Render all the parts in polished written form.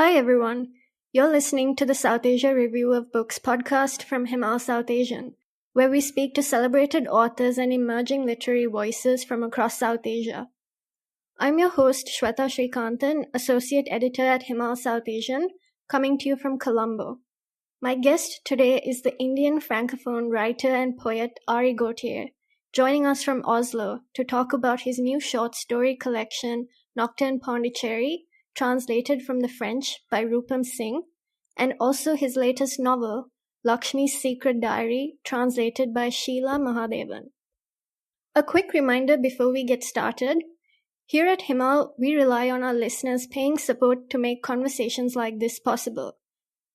Hi everyone. You're listening to the Southasia Review of Books podcast from Himal Southasian, where we speak to celebrated authors and emerging literary voices from across South Asia. I'm your host, Shwetha Srikanthan, Associate Editor at Himal Southasian, coming to you from Colombo. My guest today is the Indian-Francophone writer and poet Ari Gautier, joining us from Oslo to talk about his new short story collection, Nocturne Pondicherry, translated from the French by Roopam Singh, and also his latest novel, Lakshmi's Secret Diary, translated by Sheela Mahadevan. A quick reminder before we get started. Here at Himal, we rely on our listeners paying support to make conversations like this possible.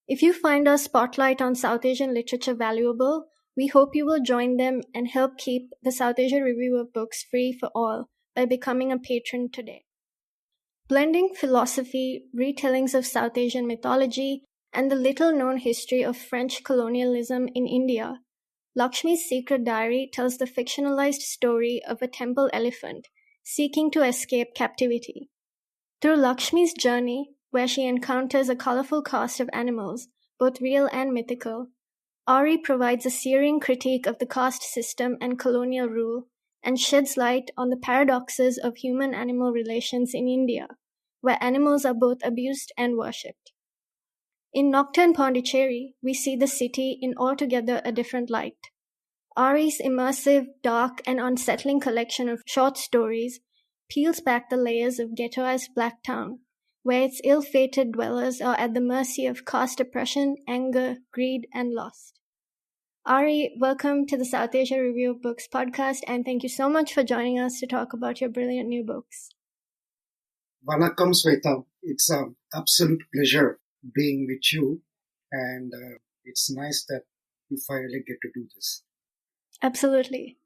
If you find our spotlight on South Asian literature valuable, we hope you will join them and help keep the Southasia Review of Books free for all by becoming a patron today. Blending philosophy, retellings of South Asian mythology, and the little-known history of French colonialism in India, Lakshmi's Secret Diary tells the fictionalized story of a temple elephant seeking to escape captivity. Through Lakshmi's journey, where she encounters a colorful cast of animals, both real and mythical, Ari provides a searing critique of the caste system and colonial rule, and sheds light on the paradoxes of human-animal relations in India, where animals are both abused and worshipped. In Nocturne Pondicherry, we see the city in altogether a different light. Ari's immersive, dark, and unsettling collection of short stories peels back the layers of ghettoized Black Town, where its ill-fated dwellers are at the mercy of caste oppression, anger, greed, and lust. Ari, welcome to the Southasia Review of Books podcast, and thank you so much for joining us to talk about your brilliant new books. Vanakkam, Shwetha. It's an absolute pleasure being with you, and it's nice that you finally get to do this. Absolutely.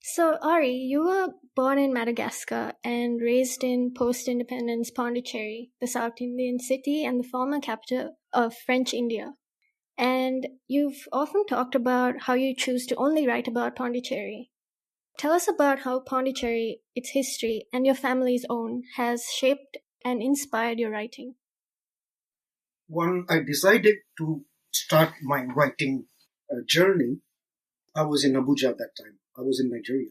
So, Ari, you were born in Madagascar and raised in post-independence Pondicherry, the South Indian city and the former capital of French India. And you've often talked about how you choose to only write about Pondicherry. Tell us about how Pondicherry, its history, and your family's own has shaped and inspired your writing. When I decided to start my writing journey, I was in Abuja at that time. I was in Nigeria.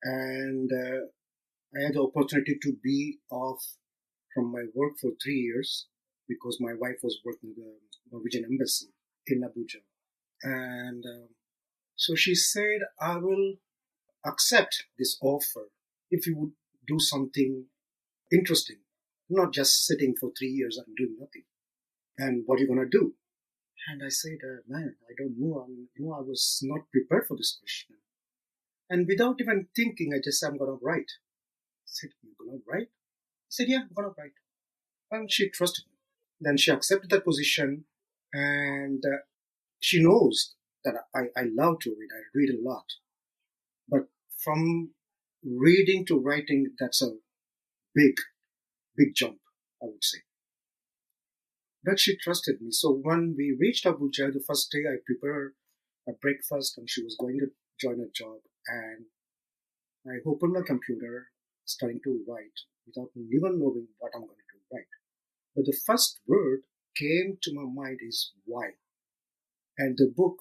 And I had the opportunity to be off from my work for 3 years because my wife was working at the Norwegian embassy in Abuja. And so she said, I will accept this offer if you would do something interesting, not just sitting for 3 years and doing nothing. And what are you going to do? And I said, man, I don't know. I was not prepared for this question. And without even thinking, I just said, I'm going to write. I said, you're going to write? I said, yeah, I'm going to write. And she trusted me. Then she accepted that position, and she knows that I love to read. I read a lot. But from reading to writing, that's a big jump, I would say. But she trusted me. So when we reached Abuja, the first day I prepared a breakfast and she was going to join a job. And I opened my computer, starting to write without even knowing what I'm going to write. But the first word came to my mind is why. And the book,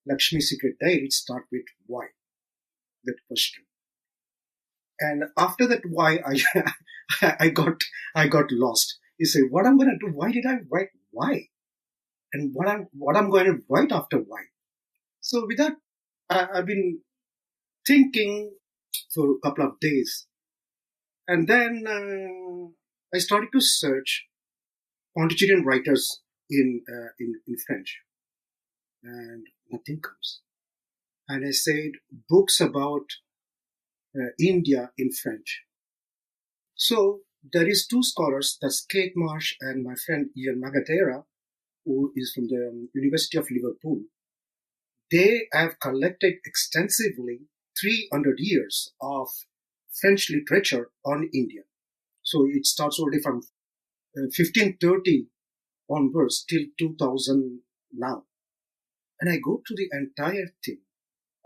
Lakshmi's Secret Diary, starts with why, that question. And after that why, I got lost. You say, what I'm going to do? Why did I write why? And what I'm going to write after why? So with that, I've been thinking for a couple of days. And then I started to search Pondicherry writers in French. And nothing comes. And I said, books about India in French. So there is two scholars, that's Kate Marsh and my friend Ian Magatera, who is from the University of Liverpool. They have collected extensively 300 years of French literature on India. So it starts already from 1530 onwards till 2000 now. And I go to the entire thing,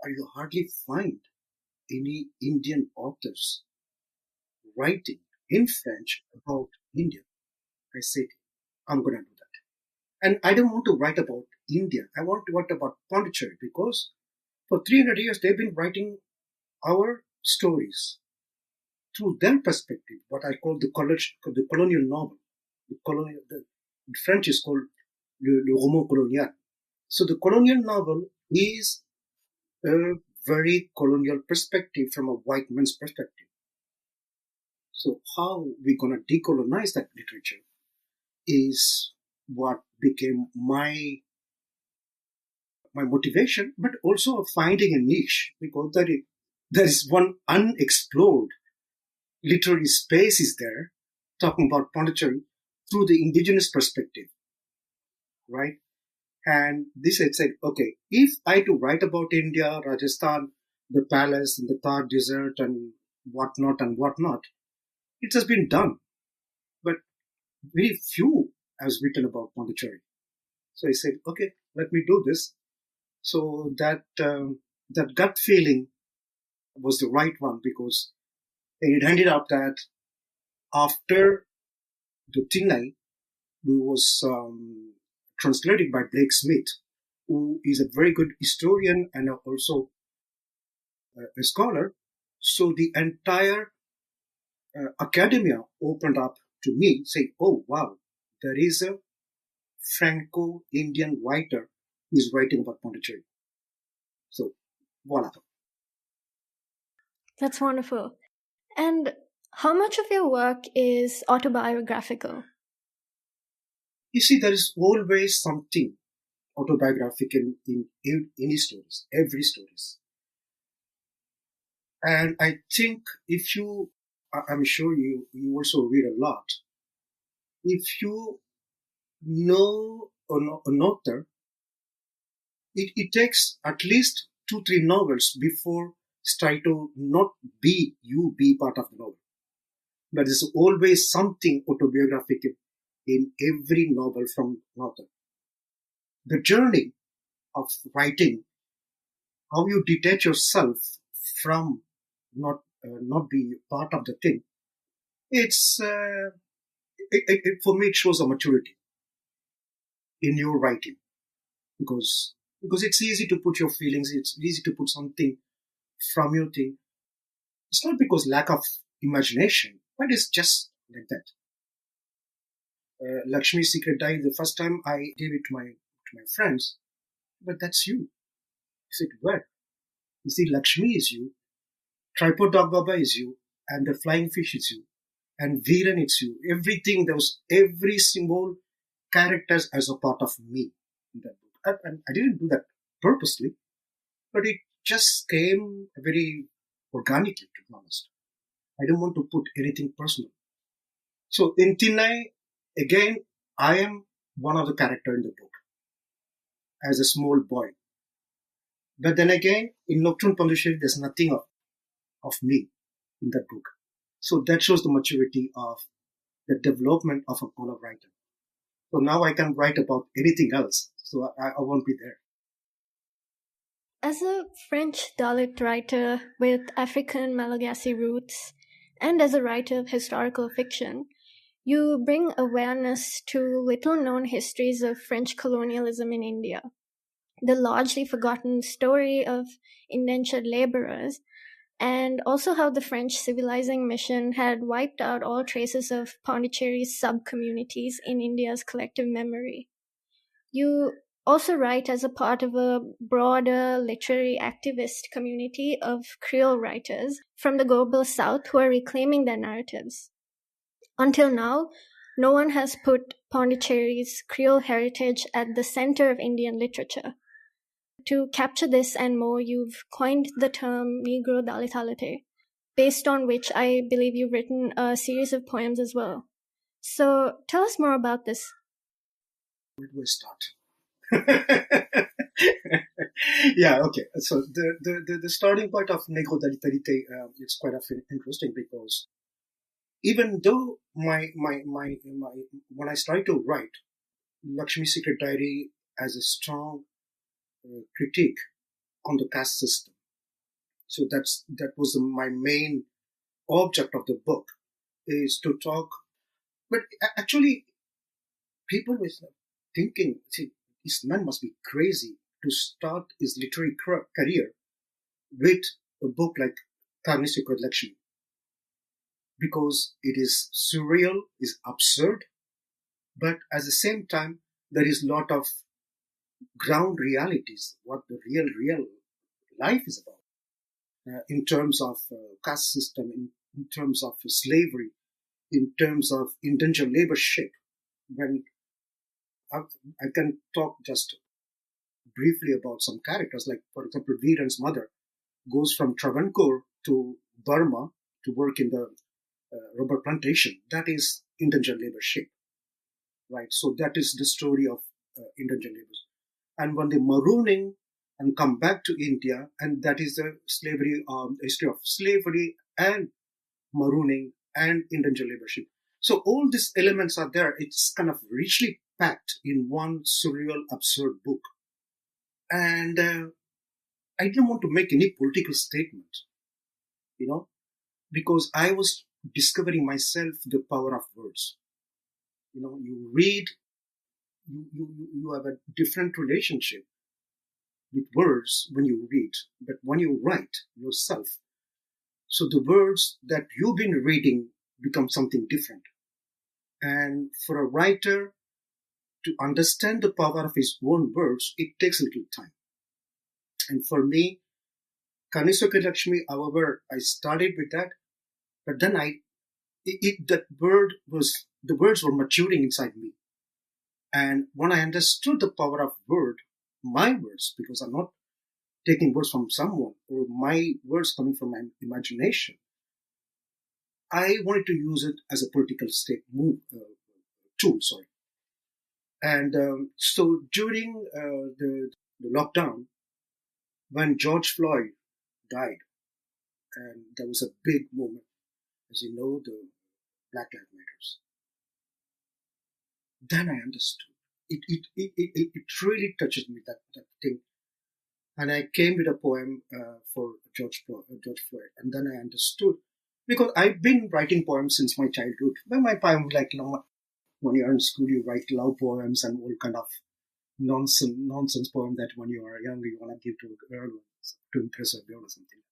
and you hardly find any Indian authors writing in French about India. I said, I'm going to do that. And I don't want to write about India. I want to write about Pondicherry because for 300 years they've been writing our stories through their perspective, what I call the colonial novel. The French is called le roman colonial. So the colonial novel is a very colonial perspective from a white man's perspective. So how we're going to decolonize that literature is what became my motivation, but also finding a niche because there is one unexplored literary space is there talking about Pondicherry through the indigenous perspective, right? And this had said, okay, if I to write about India, Rajasthan, the palace and the Thar desert and whatnot, it has been done. But very few has written about Pondicherry. So I said, okay, let me do this. So that gut feeling was the right one because it ended up that after the Tinai, who was translated by Blake Smith, who is a very good historian and also a scholar. So the entire academia opened up to me, saying, "Oh wow, there is a Franco-Indian writer who is writing about Pondicherry." So voila. That's wonderful. And how much of your work is autobiographical? You see, there is always something autobiographical in any stories, every stories. And I think if I'm sure you also read a lot. If you know an author, it takes at least 2-3 novels before start to not be part of the novel. But there's always something autobiographical in every novel from an author. The journey of writing, how you detach yourself from not be part of the thing, it's for me it shows a maturity in your writing because it's easy to put your feelings, it's easy to put something from your thing. It's not because lack of imagination, but it's just like that. Lakshmi's Secret Diary, the first time I gave it to my friends, but that's you. I said, where? You see, Lakshmi is you, Tripod Dog Baba is you, and the flying fish is you, and Viren it's you. Everything, every symbol, characters as a part of me in that book. And I didn't do that purposely, but it just came very organically, to be honest. I don't want to put anything personal. So in Tinai, again, I am one of the characters in the book as a small boy. But then again, in Nocturne Pondicherry, there's nothing of me in that book. So that shows the maturity of the development of a polar writer. So now I can write about anything else. So I won't be there. As a French Dalit writer with African Malagasy roots, and as a writer of historical fiction, you bring awareness to little-known histories of French colonialism in India, the largely forgotten story of indentured laborers, and also how the French civilizing mission had wiped out all traces of Pondicherry's sub-communities in India's collective memory. You also write as a part of a broader literary activist community of Creole writers from the global South who are reclaiming their narratives. Until now, no one has put Pondicherry's Creole heritage at the center of Indian literature. To capture this and more, you've coined the term Negro Dalitality, based on which I believe you've written a series of poems as well. So tell us more about this. Where do I start? Yeah, okay. So the starting point of Negro Dalitalite is quite interesting because even though my when I started to write Lakshmi's Secret Diary as a strong critique on the caste system, so that was my main object of the book is to talk. But actually, people were thinking, see, this man must be crazy to start his literary career with a book like Lakshmi, because it is surreal, is absurd, but at the same time, there is a lot of ground realities, what the real life is about, in terms of caste system, in terms of slavery, in terms of indentured laborship. When I can talk just briefly about some characters, like, for example, Viren's mother goes from Travancore to Burma to work in the rubber plantation. That is indentured laborship, right? So that is the story of indentured laborers. And when they marooning and come back to India, and that is the slavery, history of slavery and marooning and indentured laborship. So all these elements are there. It's kind of richly packed in one surreal, absurd book. And I didn't want to make any political statement, because I was discovering myself the power of words. You read, you have a different relationship with words when you read, but when you write yourself, so the words that you've been reading become something different. And for a writer to understand the power of his own words, it takes a little time. And for me, Kaniswaka Lakshmi, however, I started with that, but then the words were maturing inside me. And when I understood the power of my words, because I'm not taking words from someone or my words coming from my imagination, I wanted to use it as a political tool. And so during the lockdown, when George Floyd died, and there was a big movement, as you know, the Black Lives Matters. Then I understood. It really touches me, that thing. And I came with a poem for George Floyd, and then I understood, because I've been writing poems since my childhood. When my poem, when you're in school, you write love poems and all kind of nonsense poem that when you are young, you want to give to a girl to impress a girl or something.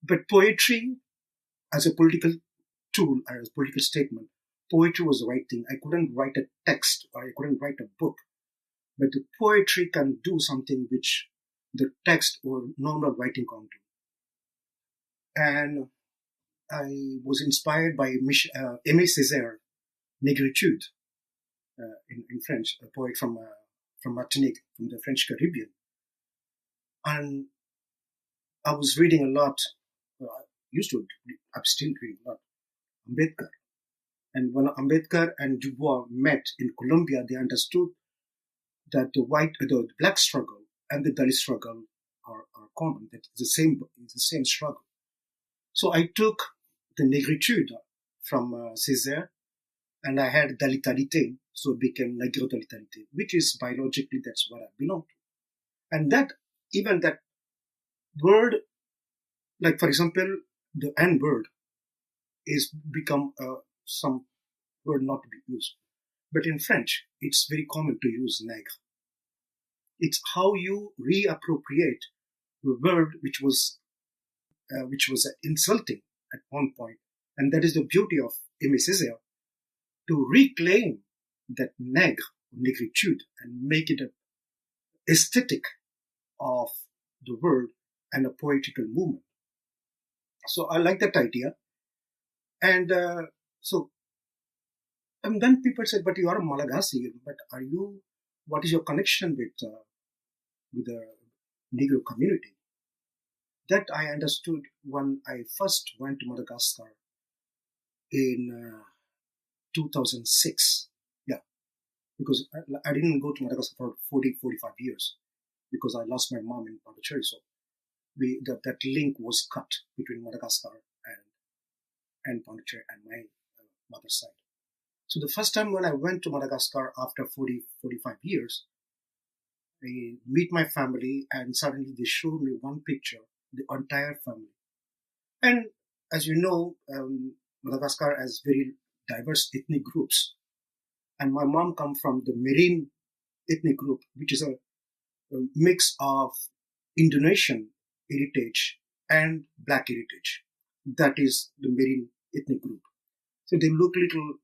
But poetry as a political tool, as a political statement, poetry was the right thing. I couldn't write a text, or I couldn't write a book, but the poetry can do something which the text or normal writing can't do. And I was inspired by Aimé Césaire, Négritude, in French, a poet from Martinique, from the French Caribbean. And I was reading a lot. I'm still reading a lot. Ambedkar. And when Ambedkar and Du Bois met in Colombia, they understood that the black struggle and the Dalit struggle are common. That it's the same struggle. So I took the Négritude from Césaire, and I had Dalitalité, so it became Negro-Dalitalité, which is biologically, that's what I belong to. And even that word, like, for example, the N word is become some word not to be used. But in French, it's very common to use nègre. It's how you reappropriate the word which was insulting at one point. And that is the beauty of Aimé Césaire, to reclaim that nègre, négritude, and make it an aesthetic of the word and a poetical movement. So I like that idea. And and then people said, but you are a Malagasy, but what is your connection with the Negro community? That I understood when I first went to Madagascar in 2006. Yeah, because I didn't go to Madagascar for 45 years, because I lost my mom in Pondicherry. So that link was cut between Madagascar and Pondicherry and my mother's side. So the first time when I went to Madagascar after 45 years, I meet my family, and suddenly they showed me one picture, the entire family. And as you know, Madagascar has very diverse ethnic groups. And my mom comes from the Marine ethnic group, which is a mix of Indonesian heritage and Black heritage. That is the Marine ethnic group. So they look little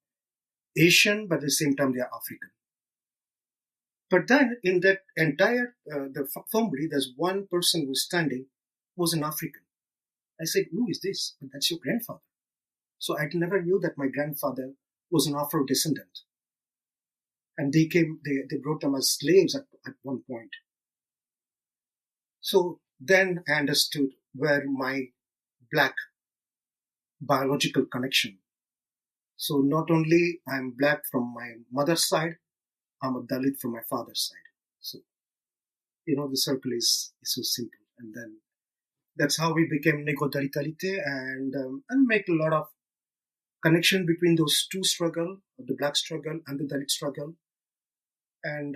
Asian, but at the same time they are African. But then in that entire the family, there's one person who's standing was an African. I said, "Who is this?" "But that's your grandfather." So I never knew that my grandfather was an Afro descendant. And they brought them as slaves at one point. So then I understood where my Black biological connection. So not only I'm Black from my mother's side, I'm a Dalit from my father's side. So, the circle is so simple. And then that's how we became Nego Dalitalite and make a lot of connection between those two struggle, the Black struggle and the Dalit struggle. And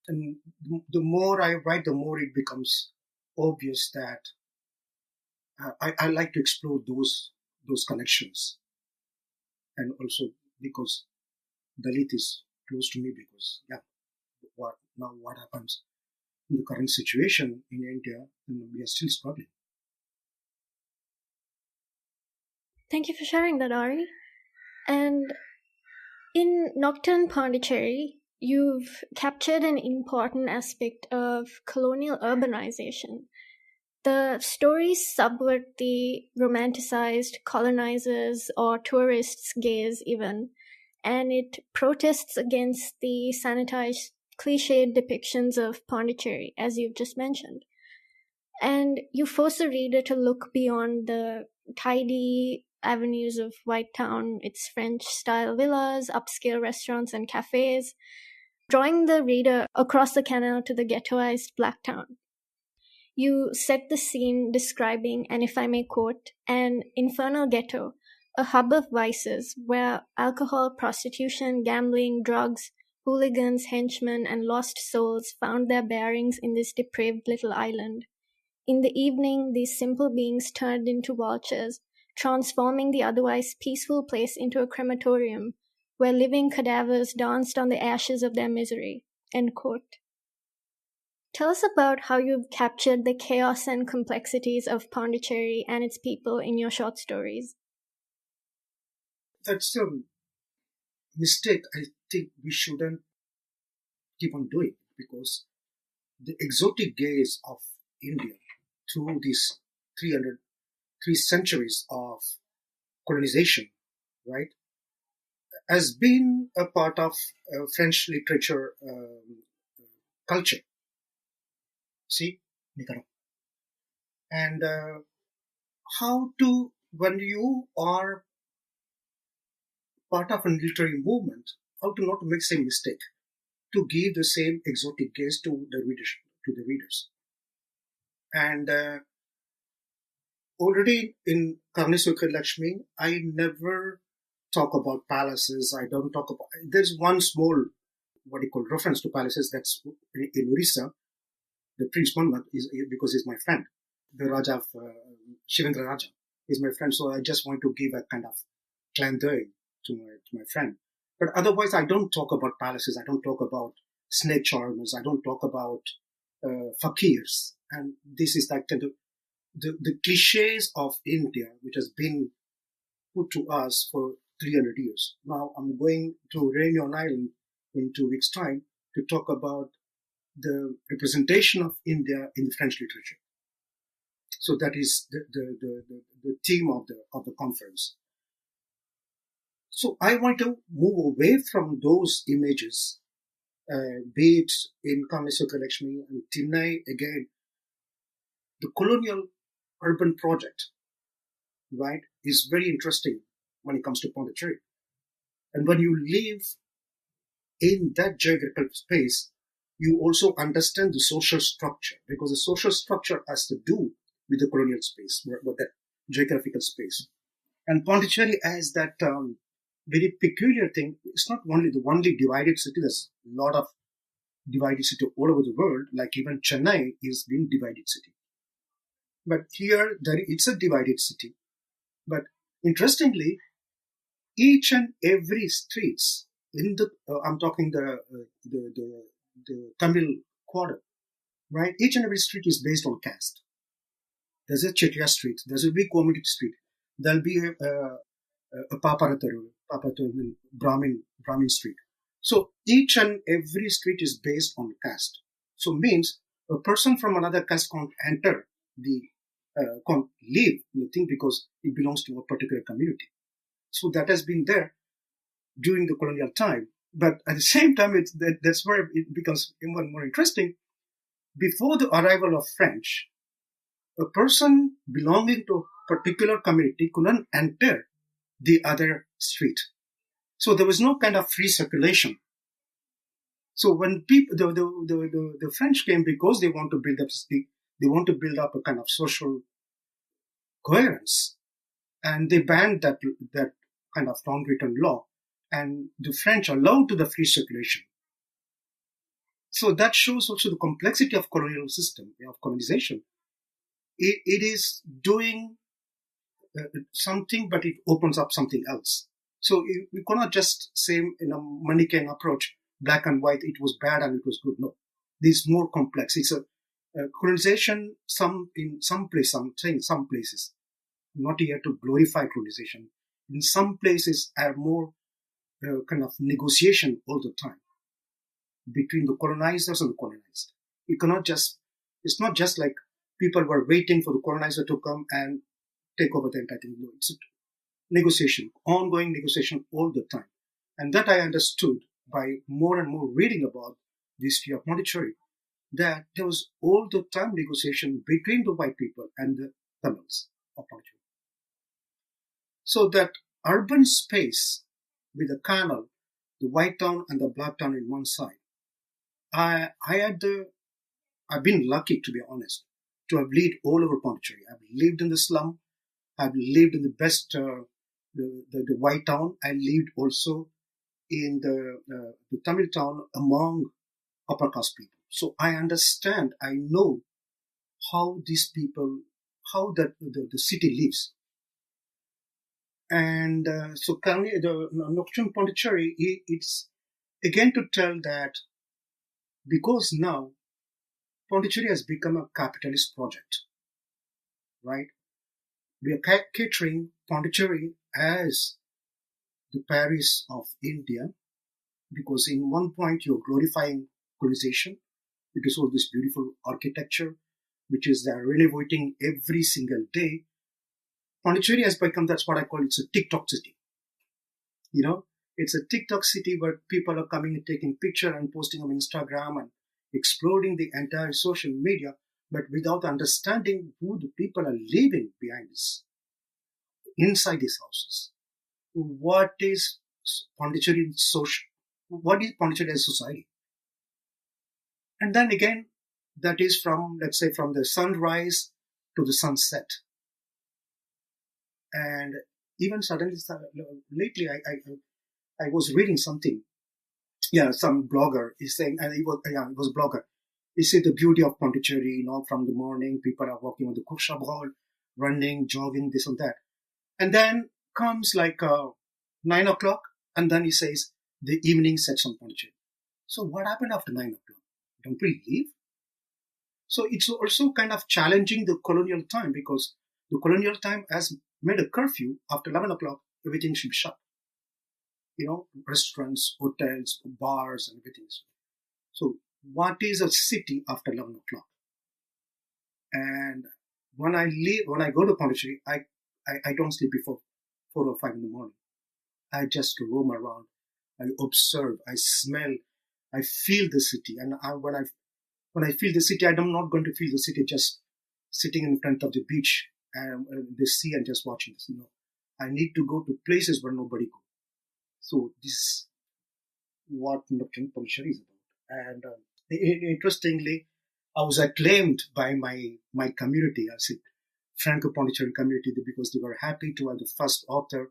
the more I write, the more it becomes obvious that I like to explore those connections. And also because Dalit is close to me because, what happens in the current situation in India, and we are still struggling. Thank you for sharing that, Ari. And in Nocturne Pondicherry, you've captured an important aspect of colonial urbanization. The stories subvert the romanticized colonizers or tourists' gaze even, and it protests against the sanitized, cliched depictions of Pondicherry, as you've just mentioned. And you force the reader to look beyond the tidy avenues of White Town, its French-style villas, upscale restaurants and cafes, drawing the reader across the canal to the ghettoized Black Town. You set the scene describing, and if I may quote, an infernal ghetto, a hub of vices where alcohol, prostitution, gambling, drugs, hooligans, henchmen, and lost souls found their bearings in this depraved little island. In the evening, these simple beings turned into vultures, transforming the otherwise peaceful place into a crematorium, where living cadavers danced on the ashes of their misery. End quote. Tell us about how you've captured the chaos and complexities of Pondicherry and its people in your short stories. That's a mistake I think we shouldn't keep on doing, because the exotic gaze of India through these 3 centuries of colonization, right, has been a part of French literature culture. See, and when you are part of a literary movement, how to not make the same mistake, to give the same exotic gaze to the readers. And already in Karnisukha Lakshmi, I never talk about palaces. I don't talk about. There's one small, reference to palaces. That's in Orissa. The Prince Manmat is because he's my friend. The Raja of Shivendra Raja is my friend. So I just want to give a kind of clin d'oeil to my friend. But otherwise, I don't talk about palaces. I don't talk about snake charmers. I don't talk about fakirs. And this is like the cliches of India, which has been put to us for 300 years. Now I'm going to Réunion Island in 2 weeks' time to talk about the representation of India in the French literature. So that is the theme of the conference. So I want to move away from those images, be it in Karnisukha Lakshmi and Tinnai again. The colonial urban project, right, is very interesting when it comes to Pondicherry. And when you live in that geographical space, you also understand the social structure, because the social structure has to do with the colonial space, with that geographical space. And Pondicherry has that very peculiar thing. It's not only the only divided city. There's a lot of divided city all over the world. Like even Chennai is being divided city. But here, it's a divided city. But interestingly, each and every streets I'm talking the Tamil quarter, right? Each and every street is based on caste. There's a Chettiar street. There's a big community street. There'll be a Paparataru, Brahmin street. So each and every street is based on caste. So means a person from another caste can't enter can't live in the thing because it belongs to a particular community. So that has been there during the colonial time. But at the same time, that's where it becomes even more interesting. Before the arrival of French, a person belonging to a particular community couldn't enter the other street. So there was no kind of free circulation. So when the French came, because they want to build up a kind of social coherence, and they banned that kind of non-written law, and the French allowed to the free circulation. So that shows also the complexity of colonial system, of colonization. It is doing something, but it opens up something else. So we cannot just say in a Manichaean approach, black and white, it was bad and it was good. No, this is more complex. It's a colonization. In some places, not here to glorify colonization. In some places, are more kind of negotiation all the time between the colonizers and the colonized. It's not just like people were waiting for the colonizer to come and take over the entire thing. No, it's a negotiation, ongoing negotiation all the time. And that I understood by more and more reading about the history of Pondicherry, that there was all the time negotiation between the white people and the Tamils of Pondicherry. So that urban space with the canal, the white town and the black town in one side, I've been lucky, to be honest, to have lived all over Pondicherry. I've lived in the slum. I've lived in the best, the white town. I lived also in the Tamil town among upper caste people. So I understand, I know how these people, how the city lives. And so currently the Nocturne Pondicherry, it's again to tell that because now Pondicherry has become a capitalist project, right? We are catering Pondicherry as the Paris of India, because in one point you're glorifying colonization. It is all this beautiful architecture, which is they're renovating every single day. Pondicherry has become, that's what I call, it's a TikTok city. You know, it's a TikTok city where people are coming and taking picture and posting on Instagram and exploding the entire social media, but without understanding who the people are living behind this, inside these houses. What is Pondicherry social? What is Pondicherry as society? And then again, that is from, let's say, from the sunrise to the sunset. And even suddenly, lately, I was reading something. Yeah, some blogger is saying, and it was a blogger. He said the beauty of Pondicherry, from the morning, people are walking on the cookshop hall, running, jogging, this and that. And then comes like 9 o'clock, and then he says the evening sets on Pondicherry. So what happened after 9 o'clock? Don't we leave? So it's also kind of challenging the colonial time, because the colonial time has made a curfew after 11 o'clock, everything should be shut. Restaurants, hotels, bars, and everything. So what is a city after 11 o'clock? And when I go to Pondicherry, I don't sleep before 4 or 5 in the morning. I just roam around. I observe, I smell, I feel the city. And when I feel the city, I'm not going to feel the city just sitting in front of the beach and the sea and just watching this. I need to go to places where nobody goes. So this is what Nocturne Pondicherry is about. And interestingly, I was acclaimed by my community. I said Franco Pondicherry community, because they were happy to have the first author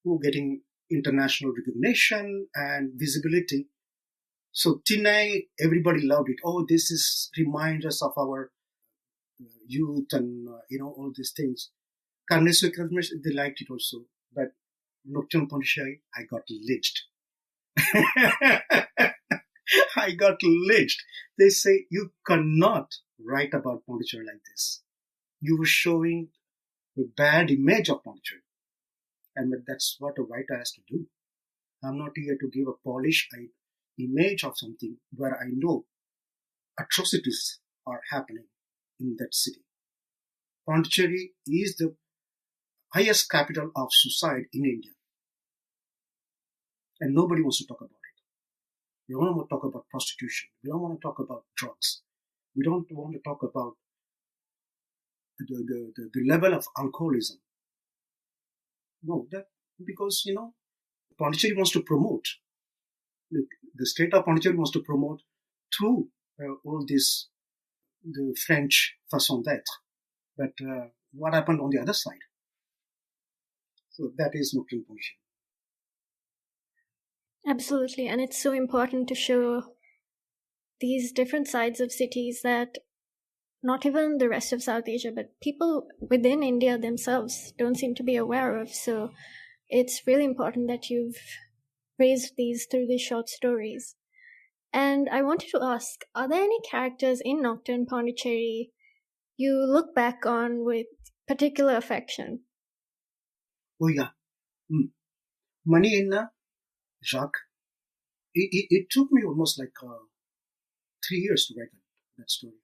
who getting international recognition and visibility. So Tinai, everybody loved it. Oh, this is reminds us of our youth and all these things. Carnegie, they liked it also, but Nocturne Pondicherry, I got lynched. I got lynched. They say, you cannot write about Pondicherry like this. You were showing a bad image of Pondicherry. And that's what a writer has to do. I'm not here to give a polished image of something where I know atrocities are happening in that city. Pondicherry is the highest capital of suicide in India. And nobody wants to talk about it. We don't want to talk about prostitution. We don't want to talk about drugs. We don't want to talk about the level of alcoholism. No, because, Pondicherry wants to promote, the state of Pondicherry wants to promote through all this, the French façon d'être. But what happened on the other side? So that is Nocturne Pondicherry. Absolutely, and it's so important to show these different sides of cities that not even the rest of South Asia, but people within India themselves don't seem to be aware of. So it's really important that you've raised these through these short stories. And I wanted to ask, are there any characters in Nocturne Pondicherry you look back on with particular affection? Oh, yeah. Mani Inna, Jacques. It took me almost like 3 years to write that story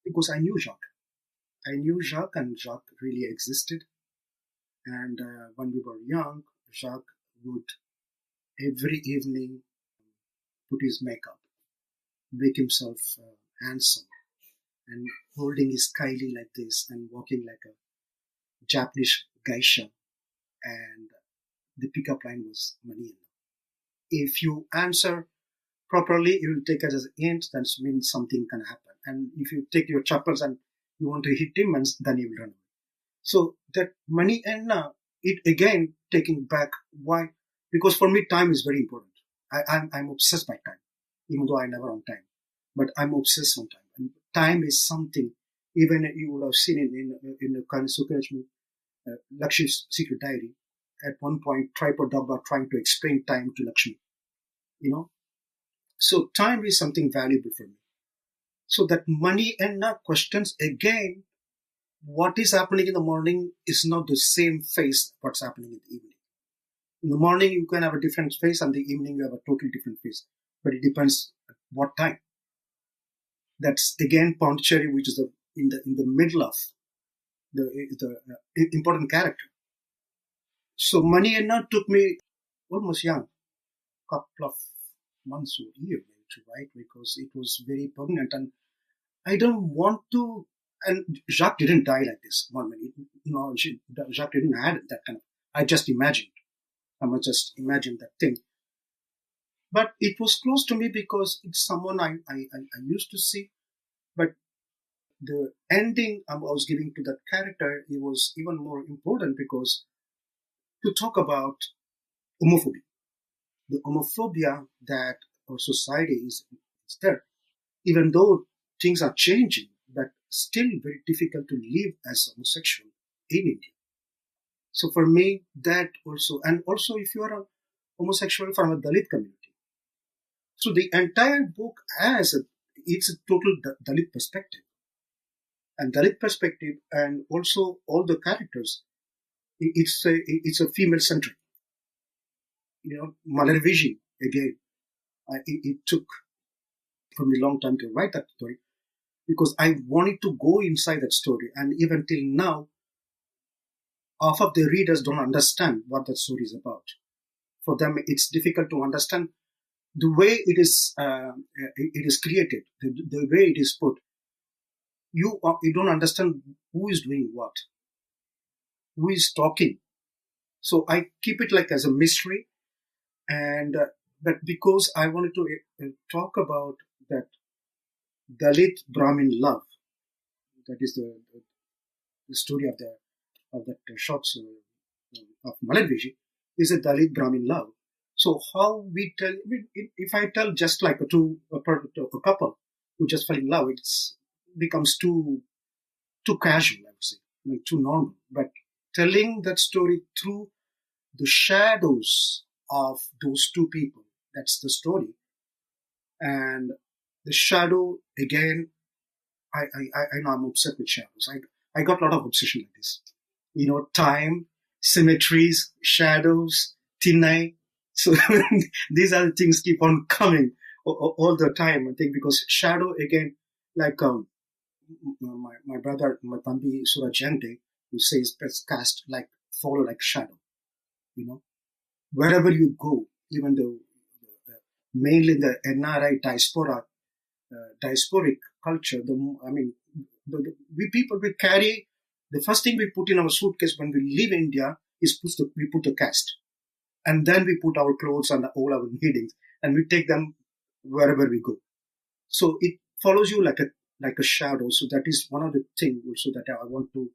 because I knew Jacques. I knew Jacques, and Jacques really existed. And when we were young, Jacques would every evening put his makeup, make himself handsome, and holding his kaili like this and walking like a Japanese geisha. And the pickup line was Mani. If you answer properly, you will take it as a hint, that means something can happen. And if you take your chappals and you want to hit him, then he will run away. So that Mani Enna, it again taking back why? Because for me, time is very important. I'm obsessed by time, even though I never on time. But I'm obsessed on time. And time is something, even you would have seen in the kind of Sukrajman, Lakshmi's secret diary. At one point, Tripod Dog are trying to explain time to Lakshmi. So time is something valuable for me. So that Mani Enna questions again, what is happening in the morning is not the same face what's happening in the evening. In the morning, you can have a different face, and in the evening, you have a totally different face. But it depends at what time. That's again Pondicherry, which is in the middle of the important character. So Mani Enna took me almost young, couple of months or year to write, because it was very poignant, and I don't want to. And Jacques didn't die like this. No, Jacques didn't have that kind of. I just imagined that thing. But it was close to me because it's someone I used to see. But the ending I was giving to that character, it was even more important because to talk about homophobia, the homophobia that our society is there, even though things are changing, but still very difficult to live as homosexual in India. So for me, that also, and also if you are a homosexual from a Dalit community. So the entire book it's a total Dalit perspective. And Dalit perspective, and also all the characters, it's a female centric. Malarviji, again, it took for me a long time to write that story because I wanted to go inside that story. And even till now, half of the readers don't understand what that story is about. For them, it's difficult to understand the way it is created, the way it is put. You don't understand who is doing what, who is talking. So I keep it like as a mystery, and but because I wanted to talk about that Dalit Brahmin love, that is the story of that shots of Maladviji, is a Dalit Brahmin love. So how we tell, if I tell just like a couple who just fell in love, it becomes too casual, I would say, too normal. But telling that story through the shadows of those two people, That's the story. And the shadow, again, I know I'm upset with shadows. I got a lot of obsession like this. Time, symmetries, shadows, thinai. So these are the things keep on coming all the time. I think because shadow, again, like my brother, my Tambi Surajante, who says best cast like follow like shadow. Wherever you go, even though mainly the NRI diasporic culture, we people, we carry, the first thing we put in our suitcase when we leave India is we put the caste. And then we put our clothes and all our needings and we take them wherever we go. So it follows you like a shadow. So that is one of the things also that I want to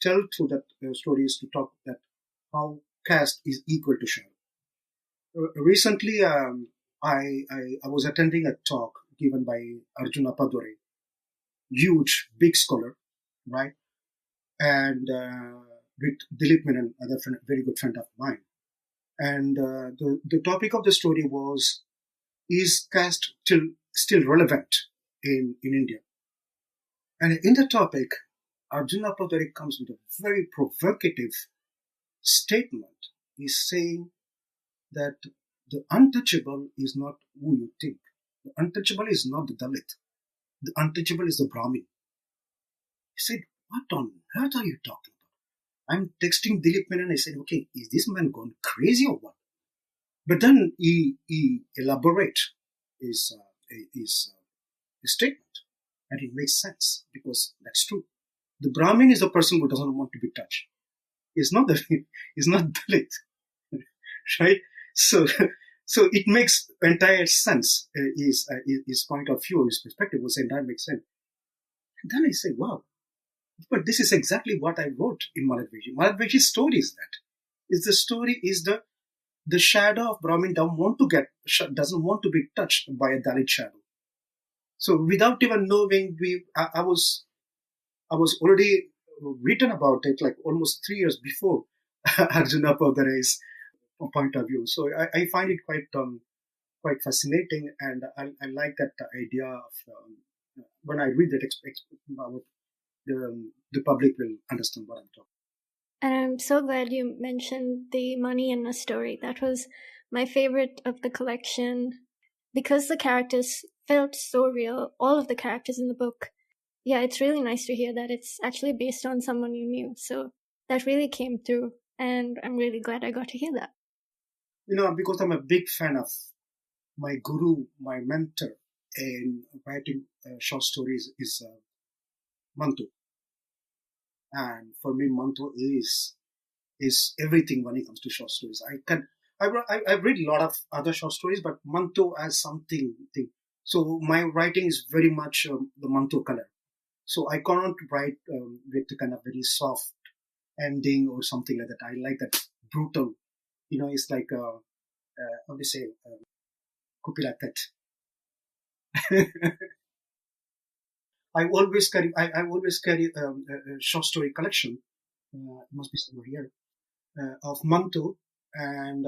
tell through that story, is to talk that how caste is equal to shadow. Recently, I was attending a talk given by Arjuna Padore, huge, big scholar, right? And with Dilip Menon, another friend, very good friend of mine. And the topic of the story was, is caste still relevant in India? And in the topic, Arjuna Padare comes with a very provocative statement. He's saying that the untouchable is not who you think. The untouchable is not the Dalit. The untouchable is the Brahmin. He said, what on earth are you talking about? I'm texting Dilip Menon and I said, okay, is this man gone crazy or what? But then he elaborates his statement, and it makes sense because that's true. The Brahmin is the person who doesn't want to be touched. He's not Dalit, right? So it makes entire sense. His point of view, his perspective was entire makes sense. And then I said, wow, but this is exactly what I wrote in Maladveji. Maladveji's story is that. The story is the shadow of Brahmin doesn't want to be touched by a Dalit shadow. So without even knowing, I was already written about it like almost 3 years before Arjuna Padare's point of view. So I find it quite fascinating, and I like that idea of when I read that, the public will understand what I'm talking. And I'm so glad you mentioned the Money in a story. That was my favorite of the collection because the characters felt so real, all of the characters in the book. Yeah, it's really nice to hear that it's actually based on someone you knew. So that really came through, and I'm really glad I got to hear that. Because I'm a big fan of my guru, my mentor in writing short stories is Mantu. And for me, Mantu is everything when it comes to short stories. I've read a lot of other short stories, but Mantu has something. So my writing is very much the Mantu color. So I cannot write with kind of very soft ending or something like that. I like that brutal. It's like how do you say, kupila tet. I always carry a short story collection. It must be somewhere here of Mantu, and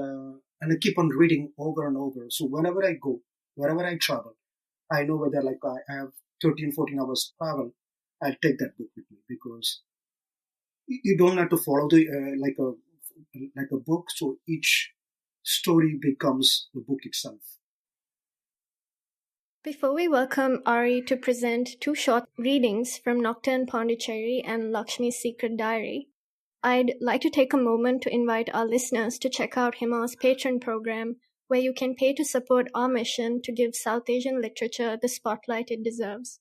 I keep on reading over and over. So whenever I go, wherever I travel, I know whether like I have 13, 14 hours travel, I'll take that book with me because you don't have to follow the like a book. So each story becomes the book itself. Before we welcome Ari to present 2 short readings from Nocturne Pondicherry and Lakshmi's Secret Diary, I'd like to take a moment to invite our listeners to check out Himal's Patron program, where you can pay to support our mission to give South Asian literature the spotlight it deserves.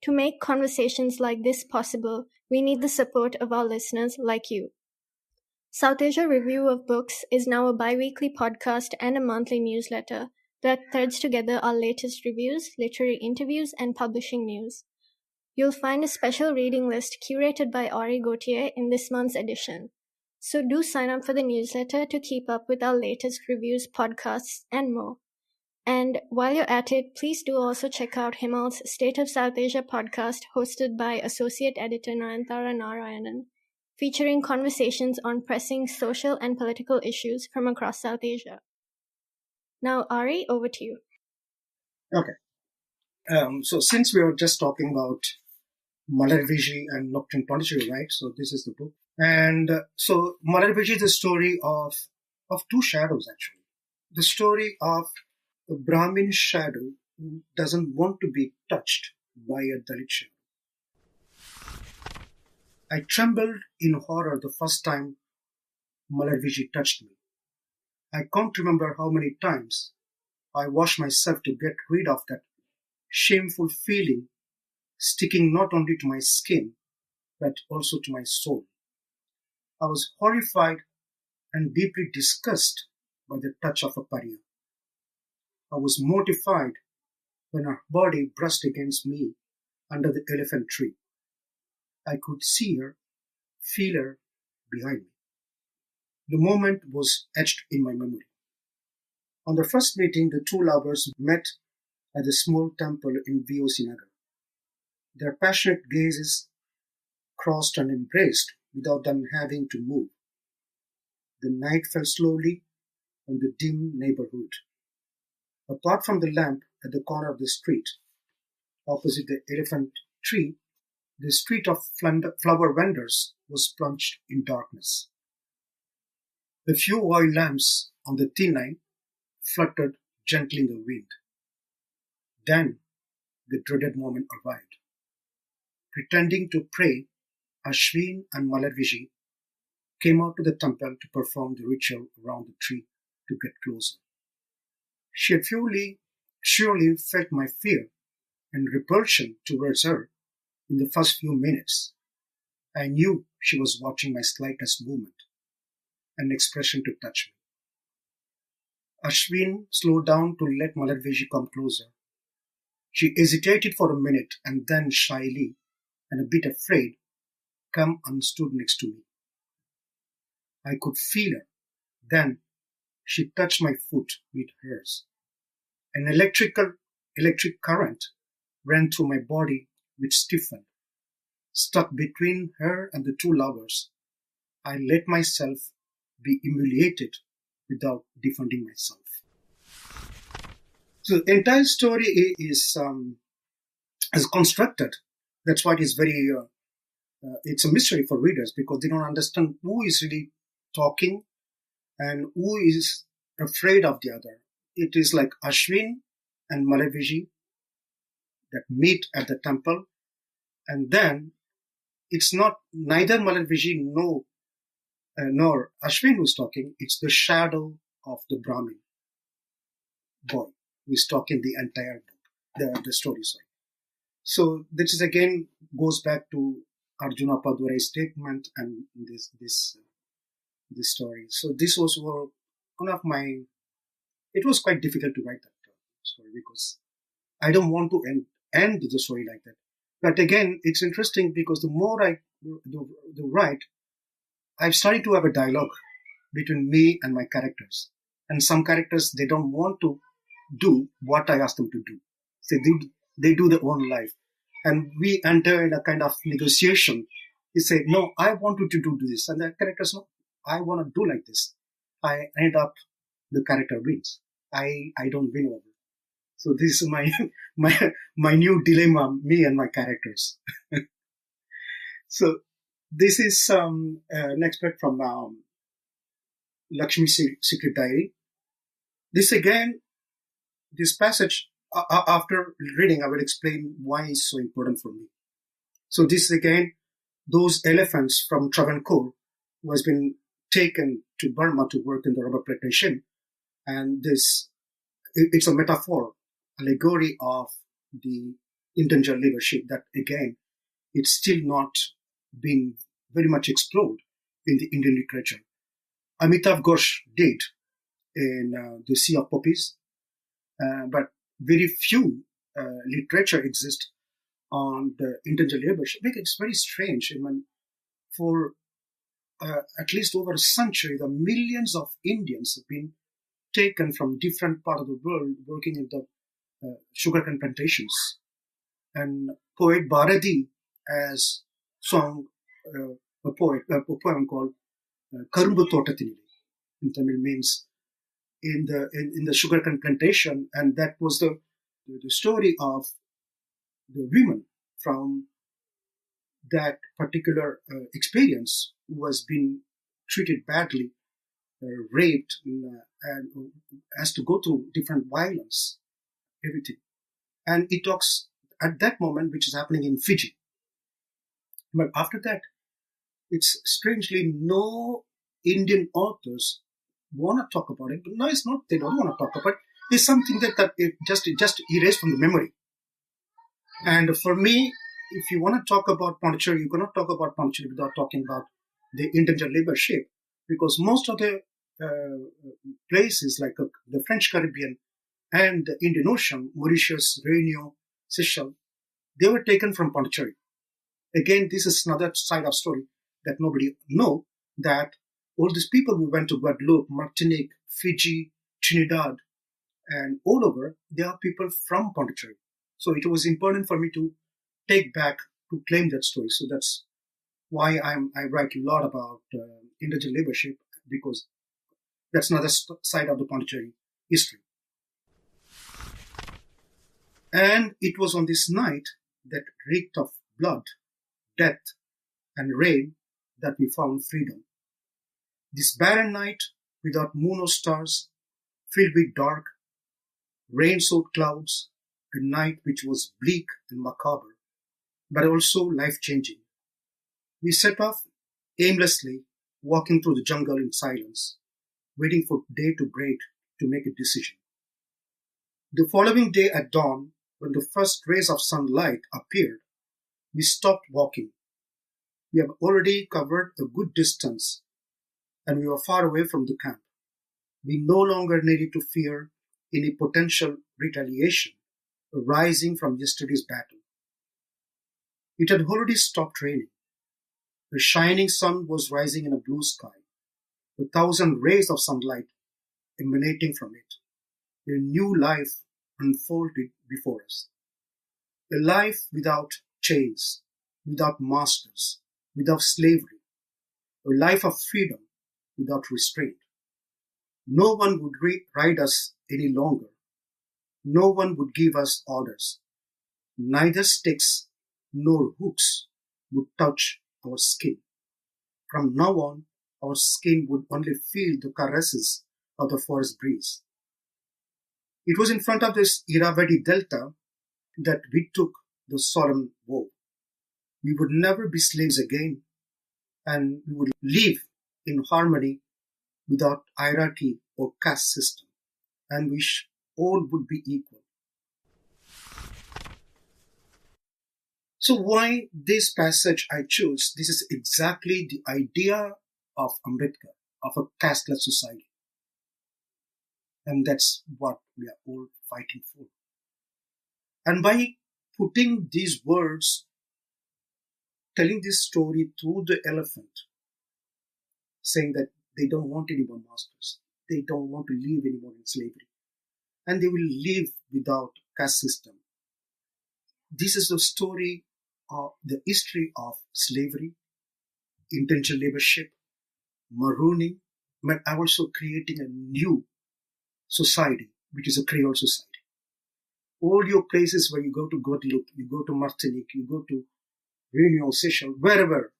To make conversations like this possible, we need the support of our listeners like you. Southasia Review of Books is now a bi-weekly podcast and a monthly newsletter that threads together our latest reviews, literary interviews, and publishing news. You'll find a special reading list curated by Ari Gautier in this month's edition. So do sign up for the newsletter to keep up with our latest reviews, podcasts, and more. And while you're at it, please do also check out Himal's State of South Asia podcast hosted by Associate Editor Nayanthara Narayanan, featuring conversations on pressing social and political issues from across South Asia. Now, Ari, over to you. Okay. So since we were just talking about Malarviji and Nocturne Pondicherry, right? So this is the book. And so Malarviji is a story of two shadows, actually. The story of a Brahmin shadow who doesn't want to be touched by a Dalit shadow. I trembled in horror the first time Malarviji touched me. I can't remember how many times I washed myself to get rid of that shameful feeling sticking not only to my skin, but also to my soul. I was horrified and deeply disgusted by the touch of a pariah. I was mortified when her body brushed against me under the elephant tree. I could see her, feel her behind me. The moment was etched in my memory. On the first meeting, the two lovers met at the small temple in VOC Nagar. Their passionate gazes crossed and embraced without them having to move. The night fell slowly on the dim neighborhood. Apart from the lamp at the corner of the street, opposite the elephant tree, the street of flower vendors was plunged in darkness. A few oil lamps on the thin line fluttered gently in the wind. Then the dreaded moment arrived. Pretending to pray, Ashwin and Malarviji came out to the temple to perform the ritual around the tree to get closer. She had surely felt my fear and repulsion towards her in the first few minutes. I knew she was watching my slightest movement, an expression to touch me. Ashwin slowed down to let Malarviji come closer. She hesitated for a minute and then shyly, and a bit afraid, came and stood next to me. I could feel her. Then she touched my foot with hers. An electric current ran through my body, which stiffened. Stuck between her and the two lovers, I let myself be humiliated without defending myself. So the entire story is constructed. That's why it is very, it's a mystery for readers because they don't understand who is really talking and who is afraid of the other. It is like Ashwin and Malarviji that meet at the temple, and then it's not neither Malarviji nor Ashwin who's talking. It's the shadow of the Brahmin boy who is talking the entire book, the story. Sorry. So this is again goes back to Arjuna Padurai's statement and this story. So this was one of my. It was quite difficult to write that story because I don't want to end the story like that. But again, it's interesting because the more I write, I'm starting to have a dialogue between me and my characters. And some characters, they don't want to do what I ask them to do. So they do their own life. And we enter in a kind of negotiation. You say, no, I want you to do this. And the characters, no, I want to do like this. I end up, the character wins. I don't win over. So this is my new dilemma, me and my characters. So this is an excerpt from Lakshmi's Secret Diary. This passage, after reading, I will explain why it's so important for me. So this is again those elephants from Travancore who has been taken to Burma to work in the rubber plantation. And it's a metaphor, allegory of the indentured leadership that again, it's still not been very much explored in the Indian literature. Amitav Ghosh did in The Sea of Poppies, but very few literature exist on the indentured leadership. I think it's very strange. I mean, for at least over a century, the millions of Indians have been taken from different parts of the world working in the sugarcane plantations. And poet Bharati has sung a poem called Karumbu Thotatinile. In Tamil means in the sugarcane plantation, and that was the story of the women from that particular experience who was being treated badly, raped, and has to go through different violence, everything. And it talks at that moment, which is happening in Fiji. But after that, it's strangely no Indian authors want to talk about it. But no, it's not. They don't want to talk about it. It's something that it just erased from the memory. And for me, if you want to talk about Pondicherry, you cannot talk about Pondicherry without talking about the indentured labor ship, because most of the places like the French Caribbean and the Indian Ocean, Mauritius, Réunion, Seychelles, they were taken from Pondicherry. Again, this is another side of story that nobody know, that all these people who went to Guadeloupe, Martinique, Fiji, Trinidad, and all over, they are people from Pondicherry. So it was important for me to take back, to claim that story. So that's why I write a lot about indentured labor ship, because that's another side of the Pondicherry history. And it was on this night that reeked of blood, death, and rain that we found freedom. This barren night, without moon or stars, filled with dark, rain-soaked clouds, a night which was bleak and macabre, but also life-changing. We set off aimlessly, walking through the jungle in silence, waiting for day to break to make a decision. The following day at dawn, when the first rays of sunlight appeared, we stopped walking. We have already covered a good distance, and we were far away from the camp. We no longer needed to fear any potential retaliation arising from yesterday's battle. It had already stopped raining. The shining sun was rising in a blue sky, 1,000 rays of sunlight emanating from it. A new life unfolded before us. A life without chains, without masters, without slavery. A life of freedom without restraint. No one would ride us any longer. No one would give us orders. Neither sticks nor hooks would touch our skin. From now on, our skin would only feel the caresses of the forest breeze. It was in front of this Irrawaddy Delta that we took the solemn vow. We would never be slaves again, and we would live in harmony without hierarchy or caste system, and we all would be equal. So why this passage I chose? This is exactly the idea of Ambedkar, of a casteless society. And that's what we are all fighting for. And by putting these words, telling this story through the elephant, saying that they don't want any more masters, they don't want to live anymore in slavery, and they will live without caste system. This is the story of the history of slavery, indentured labor ship, marooning, but also creating a new society, which is a Creole society. All your places where you go to Guadeloupe, you go to Martinique, you go to Réunion, Seychelles, wherever,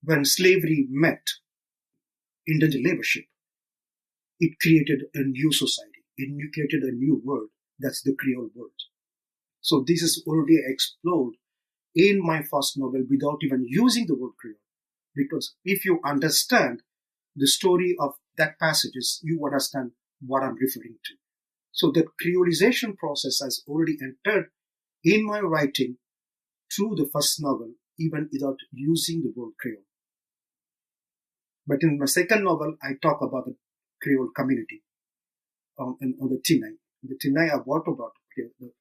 when slavery met indentured labor ship, it created a new society. It created a new world. That's the Creole world. So this is already explored in my first novel without even using the word Creole. Because if you understand the story of that passages, you understand what I'm referring to. So the Creolization process has already entered in my writing through the first novel, even without using the word Creole. But in my second novel, I talk about the Creole community on the Tinai. In the Tinai, I wrote about the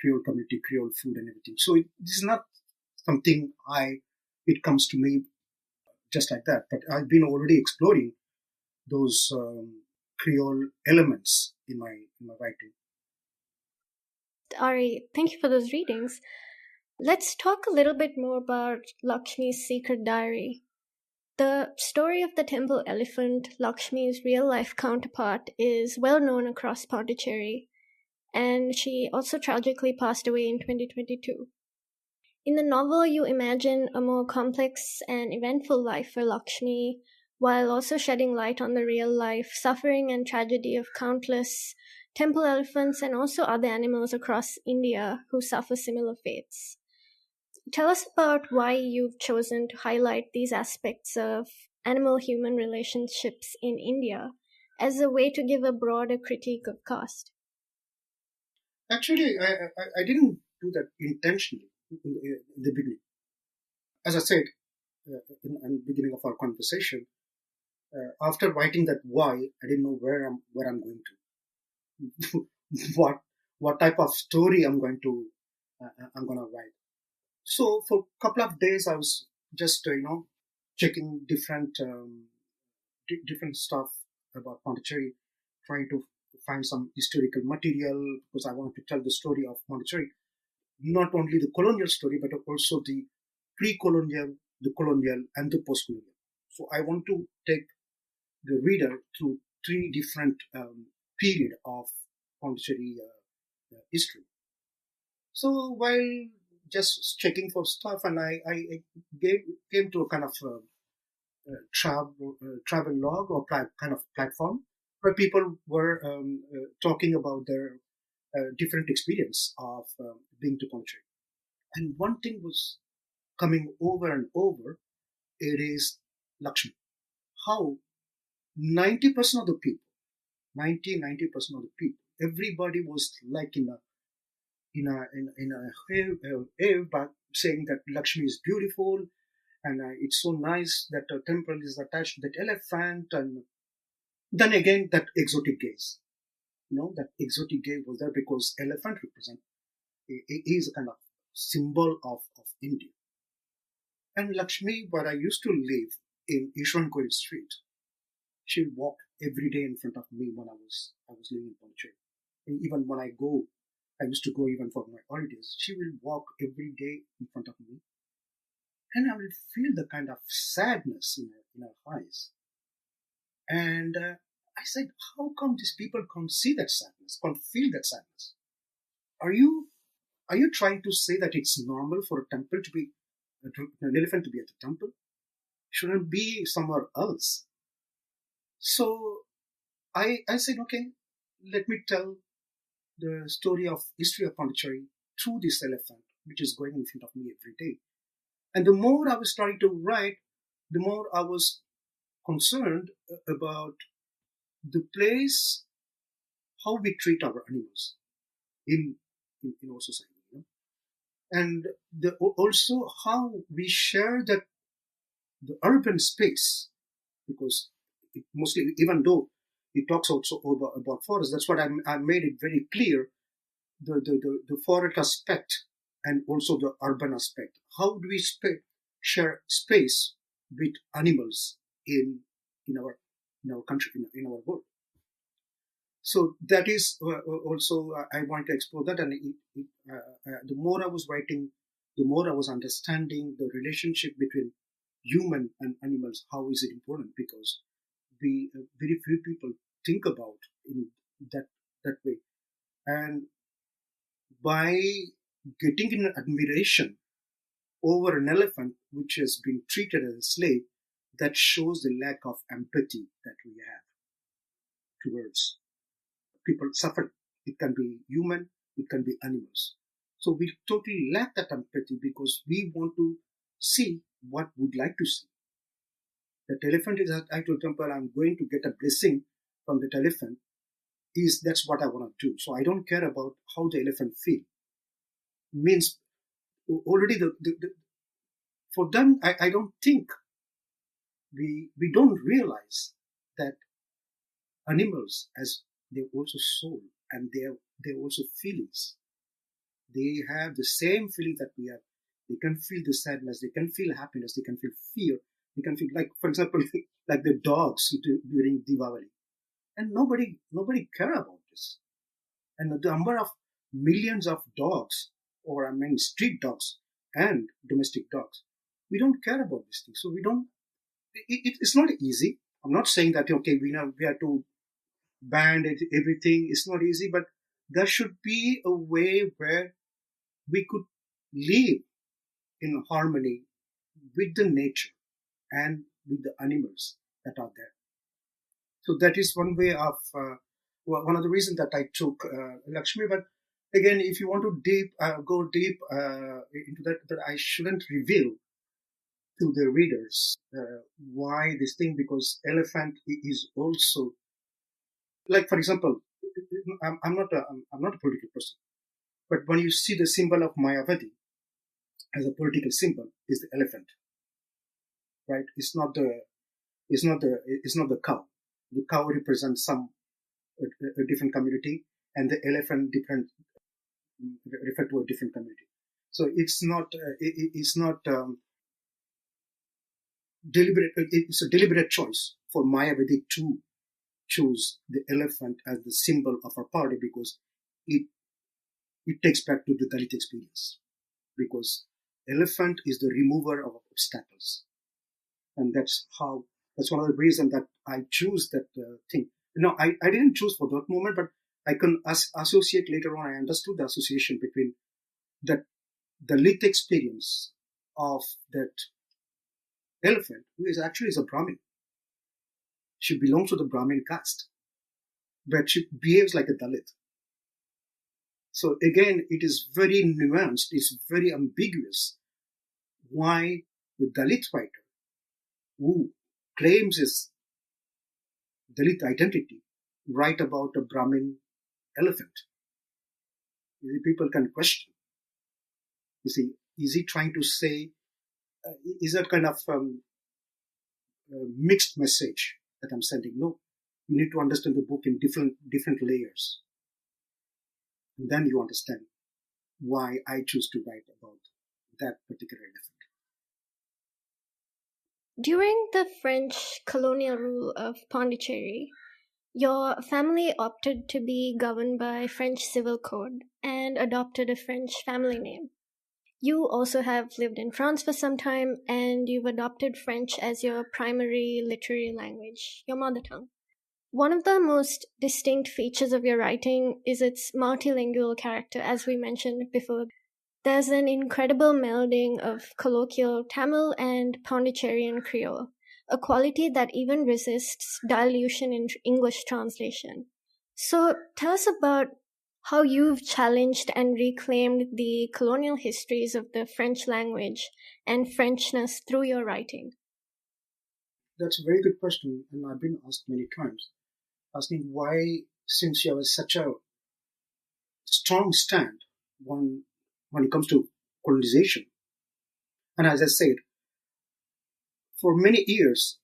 Creole community, Creole food and everything. So this is not something it comes to me just like that. But I've been already exploring those Creole elements in my writing. Ari, thank you for those readings. Let's talk a little bit more about Lakshmi's secret diary. The story of the temple elephant, Lakshmi's real-life counterpart, is well known across Pondicherry, and she also tragically passed away in 2022. In the novel, you imagine a more complex and eventful life for Lakshmi, while also shedding light on the real life, suffering, and tragedy of countless temple elephants and also other animals across India who suffer similar fates. Tell us about why you've chosen to highlight these aspects of animal-human relationships in India as a way to give a broader critique of caste. Actually, I didn't do that intentionally in the beginning. As I said in the beginning of our conversation, after writing that why, I didn't know where I'm going to, what type of story I'm going to write. So for a couple of days, I was just checking different stuff about Pondicherry, trying to find some historical material because I wanted to tell the story of Pondicherry, not only the colonial story but also the pre-colonial, the colonial, and the post-colonial. So I want to take the reader through three different period of Pondicherry history. So while just checking for stuff, and I came to a kind of travel log or kind of platform where people were talking about their different experience of being to Pondicherry. And one thing was coming over and over, it is Lakshmi. How 90% of the people, 90% of the people, everybody was like in a air back saying that Lakshmi is beautiful and it's so nice that a temple is attached to that elephant, and then again that exotic gaze. That exotic gaze was there because elephant represent it is a kind of symbol of India. And Lakshmi, where I used to live in Ishwankoil Street, she would walk every day in front of me when I was living in Pondicherry. And even when I used to go even for my holidays, she will walk every day in front of me. And I will feel the kind of sadness in her eyes. And I said, how come these people can't see that sadness, can't feel that sadness? Are you trying to say that it's normal for a temple to be, an elephant to be at the temple? Shouldn't be somewhere else. So I said, okay, let me tell the story of history of Pondicherry through this elephant, which is going in front of me every day. And the more I was trying to write, the more I was concerned about the place, how we treat our animals in our society, and also how we share the urban space, because it mostly, even though it talks also about forest, that's what I made it very clear, the forest aspect and also the urban aspect. How do we share space with animals in our country, in our world? So that is also I want to explore that, and the more I was writing, the more I was understanding the relationship between human and animals. How is it important? Because very few people think about in that way, and by getting in admiration over an elephant which has been treated as a slave, that shows the lack of empathy that we have towards people suffering. It can be human, it can be animals. So we totally lack that empathy because we want to see what we'd like to see. That elephant is at the temple, I'm going to get a blessing from that elephant. That's what I want to do. So I don't care about how the elephant feels. Means already for them, I don't think we don't realize that animals, as they also soul and they also feelings. They have the same feelings that we have. They can feel the sadness, they can feel happiness, they can feel fear, they can feel, like, for example, like the dogs during Diwali. And nobody care about this. And the number of millions of dogs, or I mean street dogs and domestic dogs, we don't care about these things. So we don't it's not easy. I'm not saying that, okay, we have to ban everything. It's not easy, but there should be a way where we could live in harmony with the nature and with the animals that are there. So that is one way of, one of the reasons that I took Lakshmi. But again, if you want to go deep into that, but I shouldn't reveal to the readers why this thing, because elephant is also, like, for example, I'm not a political person, but when you see the symbol of Mayavadi as a political symbol, is the elephant, right? It's not the cow. The cow represents a different community, and the elephant refer to a different community. So it's not deliberate. It's a deliberate choice for Mayavadi to choose the elephant as the symbol of our party, because it takes back to the Dalit experience, because elephant is the remover of obstacles, and that's one of the reasons that I choose that thing. No, I didn't choose for that moment, but I can associate later on. I understood the association between that Dalit experience of that elephant, who is actually a Brahmin. She belongs to the Brahmin caste, but she behaves like a Dalit. So again, it is very nuanced, it's very ambiguous why the Dalit writer who claims his Dalit identity write about a Brahmin elephant. People can question. You see, is he trying to say, is that kind of mixed message that I'm sending? No, you need to understand the book in different layers. And then you understand why I choose to write about that particular elephant. During the French colonial rule of Pondicherry, your family opted to be governed by French civil code and adopted a French family name. You also have lived in France for some time, and you've adopted French as your primary literary language, your mother tongue. One of the most distinct features of your writing is its multilingual character, as we mentioned before. There's an incredible melding of colloquial Tamil and Pondicherrian Creole, a quality that even resists dilution in English translation. So tell us about how you've challenged and reclaimed the colonial histories of the French language and Frenchness through your writing. That's a very good question, and I've been asked many times, asking why, since you have such a strong stand when it comes to colonization. And as I said, for many years,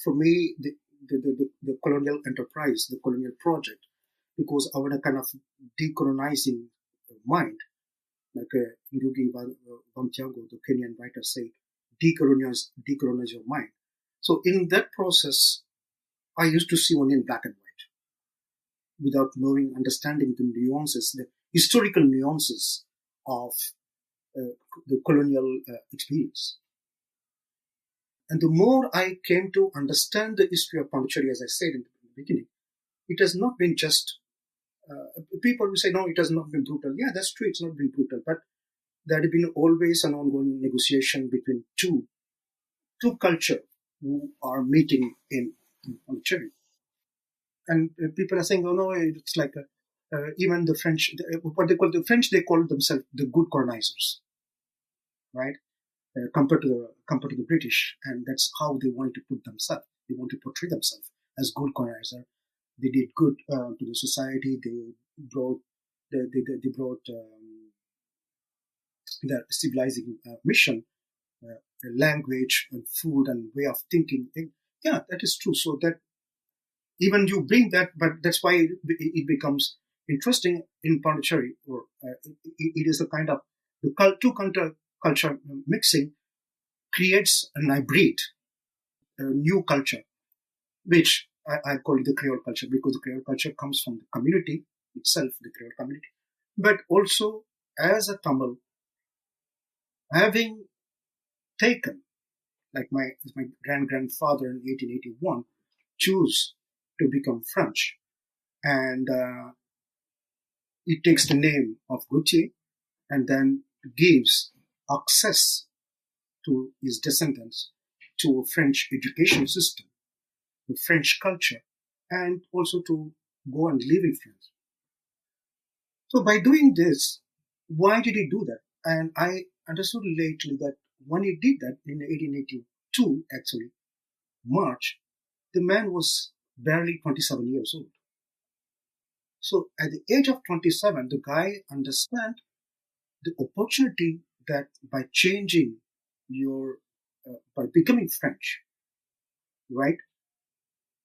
for me, the colonial enterprise, the colonial project, because I want a kind of decolonizing mind, like Ngugi wa Thiong'o, the Kenyan writer, said, decolonize your mind. So in that process, I used to see only in black and white, without understanding the nuances, the historical nuances of the colonial experience. And the more I came to understand the history of Pondicherry, as I said in the beginning, it has not been just, people will say, no, it has not been brutal. Yeah, that's true, it's not been brutal. But there had been always an ongoing negotiation between two cultures who are meeting in Pondicherry. And people are saying, oh no, it's like even the French, what they call the French, they call themselves the good colonizers, right? Compared to the British, and that's how they wanted to put themselves. They want to portray themselves as good colonizer. They did good to the society. They brought their civilizing mission, language and food and way of thinking. And yeah, that is true. So that even you bring that, but that's why it becomes interesting in Pondicherry, or it is a kind of the two culture mixing creates an hybrid, a new culture, which I call the Creole culture, because the Creole culture comes from the community itself, the Creole community, but also as a Tamil, having taken like my grandfather in 1881, choose to become French. And he takes the name of Gautier and then gives access to his descendants to a French education system, the French culture, and also to go and live in France. So by doing this, why did he do that? And I understood lately that when he did that in 1882, actually, March, the man was barely 27 years old. So at the age of 27, the guy understands the opportunity that by changing by becoming French, right,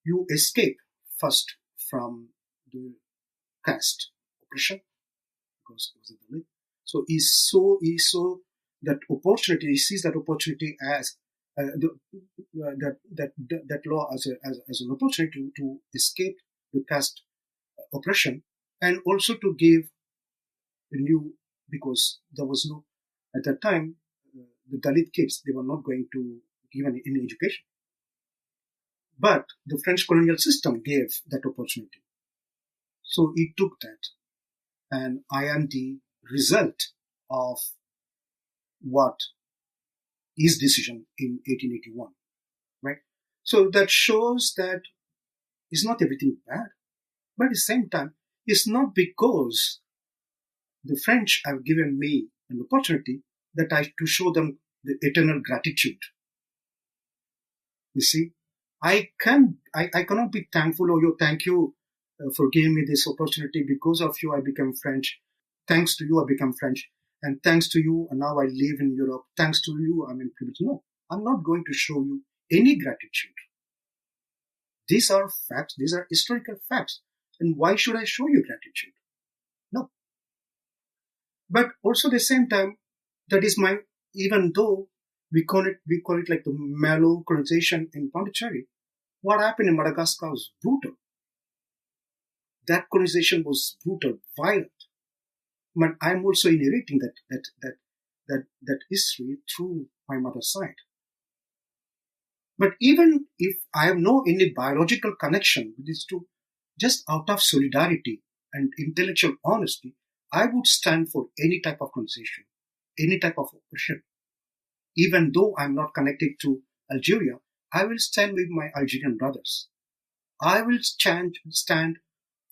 you escape first from the caste oppression because it was a Dalit. So he saw that opportunity. He sees that opportunity as that law as an opportunity to escape the caste oppression, and also to give a new, because there was no, at that time, the Dalit kids, they were not going to give any education. But the French colonial system gave that opportunity. So he took that, and I am the result of what his decision in 1881, right? So that shows that it's not everything bad, but at the same time, it's not because the French have given me an opportunity that I to show them the eternal gratitude. You see, I cannot be thankful, oh, you, thank you for giving me this opportunity. Because of you, I became French. Thanks to you, I become French. And thanks to you, and now I live in Europe. Thanks to you, I'm in privilege. No, I'm not going to show you any gratitude. These are facts. These are historical facts. And why should I show you gratitude? No. But also at the same time, that is my, even though we call it like the Malo colonization in Pondicherry, what happened in Madagascar was brutal. That colonization was brutal, violent. But I'm also inheriting that history through my mother's side. But even if I have no any biological connection with these two, just out of solidarity and intellectual honesty, I would stand for any type of colonization, any type of oppression. Even though I'm not connected to Algeria, I will stand with my Algerian brothers. I will stand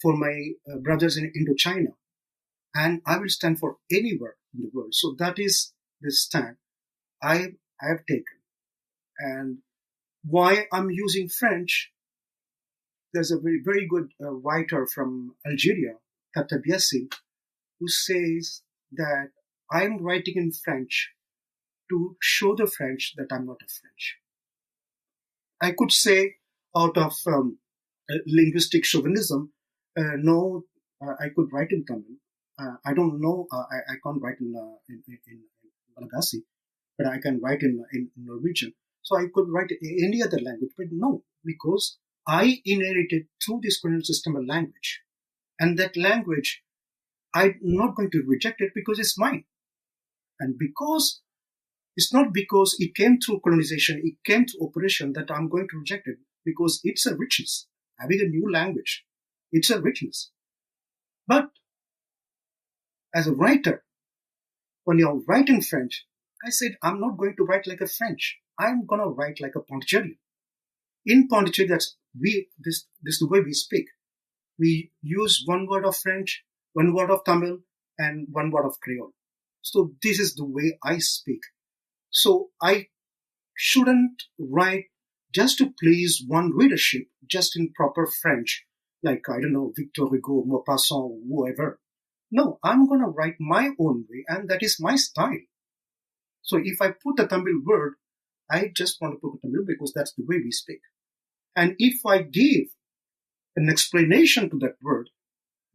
for my brothers in Indochina, and I will stand for anywhere in the world. So that is the stand I have taken. And why I'm using French, there's a very, very good writer from Algeria, Katabiasi, who says that I'm writing in French to show the French that I'm not a French. I could say out of linguistic chauvinism, no, I could write in Tamil. I don't know, I can't write in Malagasy, but I can write in Norwegian. So I could write in any other language, but no, because I inherited through this colonial system a language. And that language, I'm not going to reject it because it's mine. And because it's not because it came through colonization, it came through oppression that I'm going to reject it, because it's a richness. Having a new language, it's a richness. But as a writer, when you're writing French, I said, I'm not going to write like a French. I'm going to write like a Pondicherry. In Pondicherry, this is the way we speak. We use one word of French, one word of Tamil, and one word of Creole. So this is the way I speak. So I shouldn't write just to please one readership, just in proper French, like, I don't know, Victor Hugo, Maupassant, whoever. No, I'm going to write my own way, and that is my style. So if I put a Tamil word, I just want to put a Tamil because that's the way we speak. And if I give an explanation to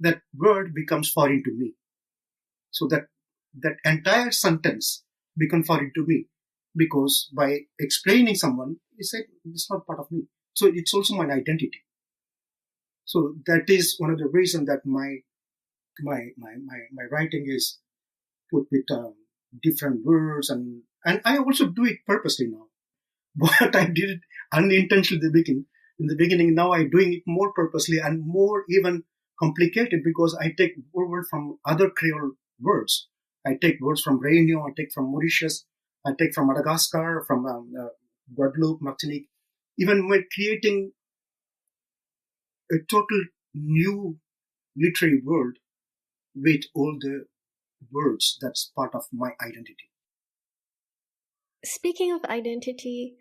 that word becomes foreign to me. So that entire sentence becomes foreign to me, because by explaining someone, you said it's not part of me. So it's also my identity. So that is one of the reasons that my writing is put with different words, and I also do it purposely now. But I did it unintentionally in the beginning. Now I'm doing it more purposely and more even complicated because I take words from other Creole words. I take words from Réunion, I take from Mauritius, I take from Madagascar, from Guadeloupe, Martinique. Even when creating a total new literary world with all the words that's part of my identity. Speaking of identity,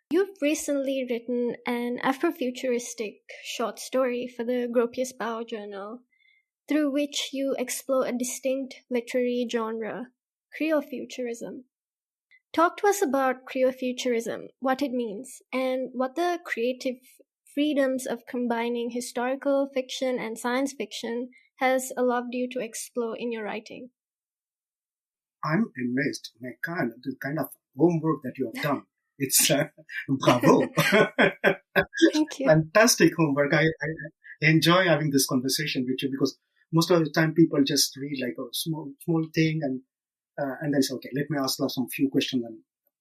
you've recently written an Afrofuturistic short story for the Gropius Bao Journal, through which you explore a distinct literary genre, Creofuturism. Talk to us about Creofuturism, what it means, and what the creative freedoms of combining historical fiction and science fiction has allowed you to explore in your writing. I'm amazed. The kind of homework that you have done. It's bravo. Thank you. Fantastic homework. I enjoy having this conversation with you because most of the time people just read like a small thing and then say, okay, let me ask some few questions.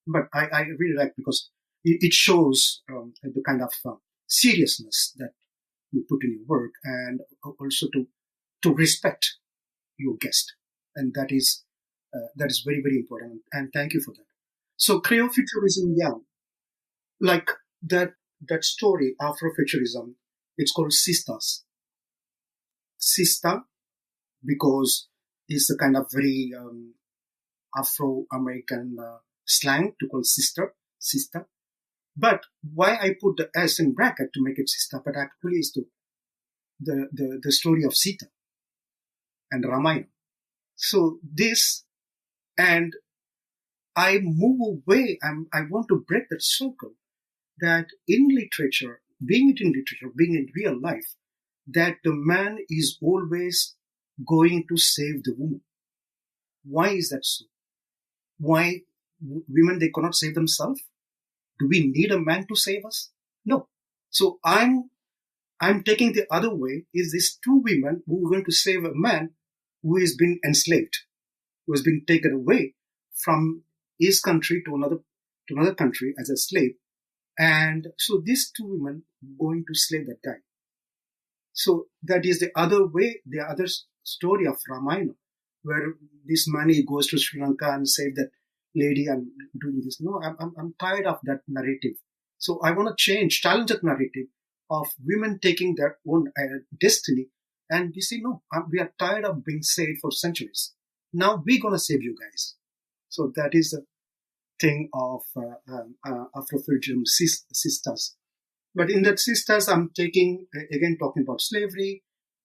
But I really like because it shows the kind of seriousness that you put in your work and also to respect your guest. And that is very, very important. And thank you for that. So Creofuturism, yeah, like that story, Afrofuturism, it's called Sistas. Sista, because it's a kind of very Afro-American slang to call sister. But why I put the S in bracket to make it Sista, but actually is the story of Sita and Ramayana. So this, and I move away, I want to break that circle that in literature, being in real life, that the man is always going to save the woman. Why is that so? Why women, they cannot save themselves? Do we need a man to save us? No. So I'm taking the other way, is these two women who are going to save a man who has been enslaved, who has been taken away from his country to another country as a slave. And so these two women going to slay that guy. So that is the other way, the other story of Ramayana, where this man, he goes to Sri Lanka and save that lady and doing this. No, I'm tired of that narrative. So I want to challenge that narrative of women taking their own destiny. And we say, no, we are tired of being saved for centuries. Now we're going to save you guys. So that is the thing of Afrofuturism Sisters. But in that Sisters, I'm talking about slavery,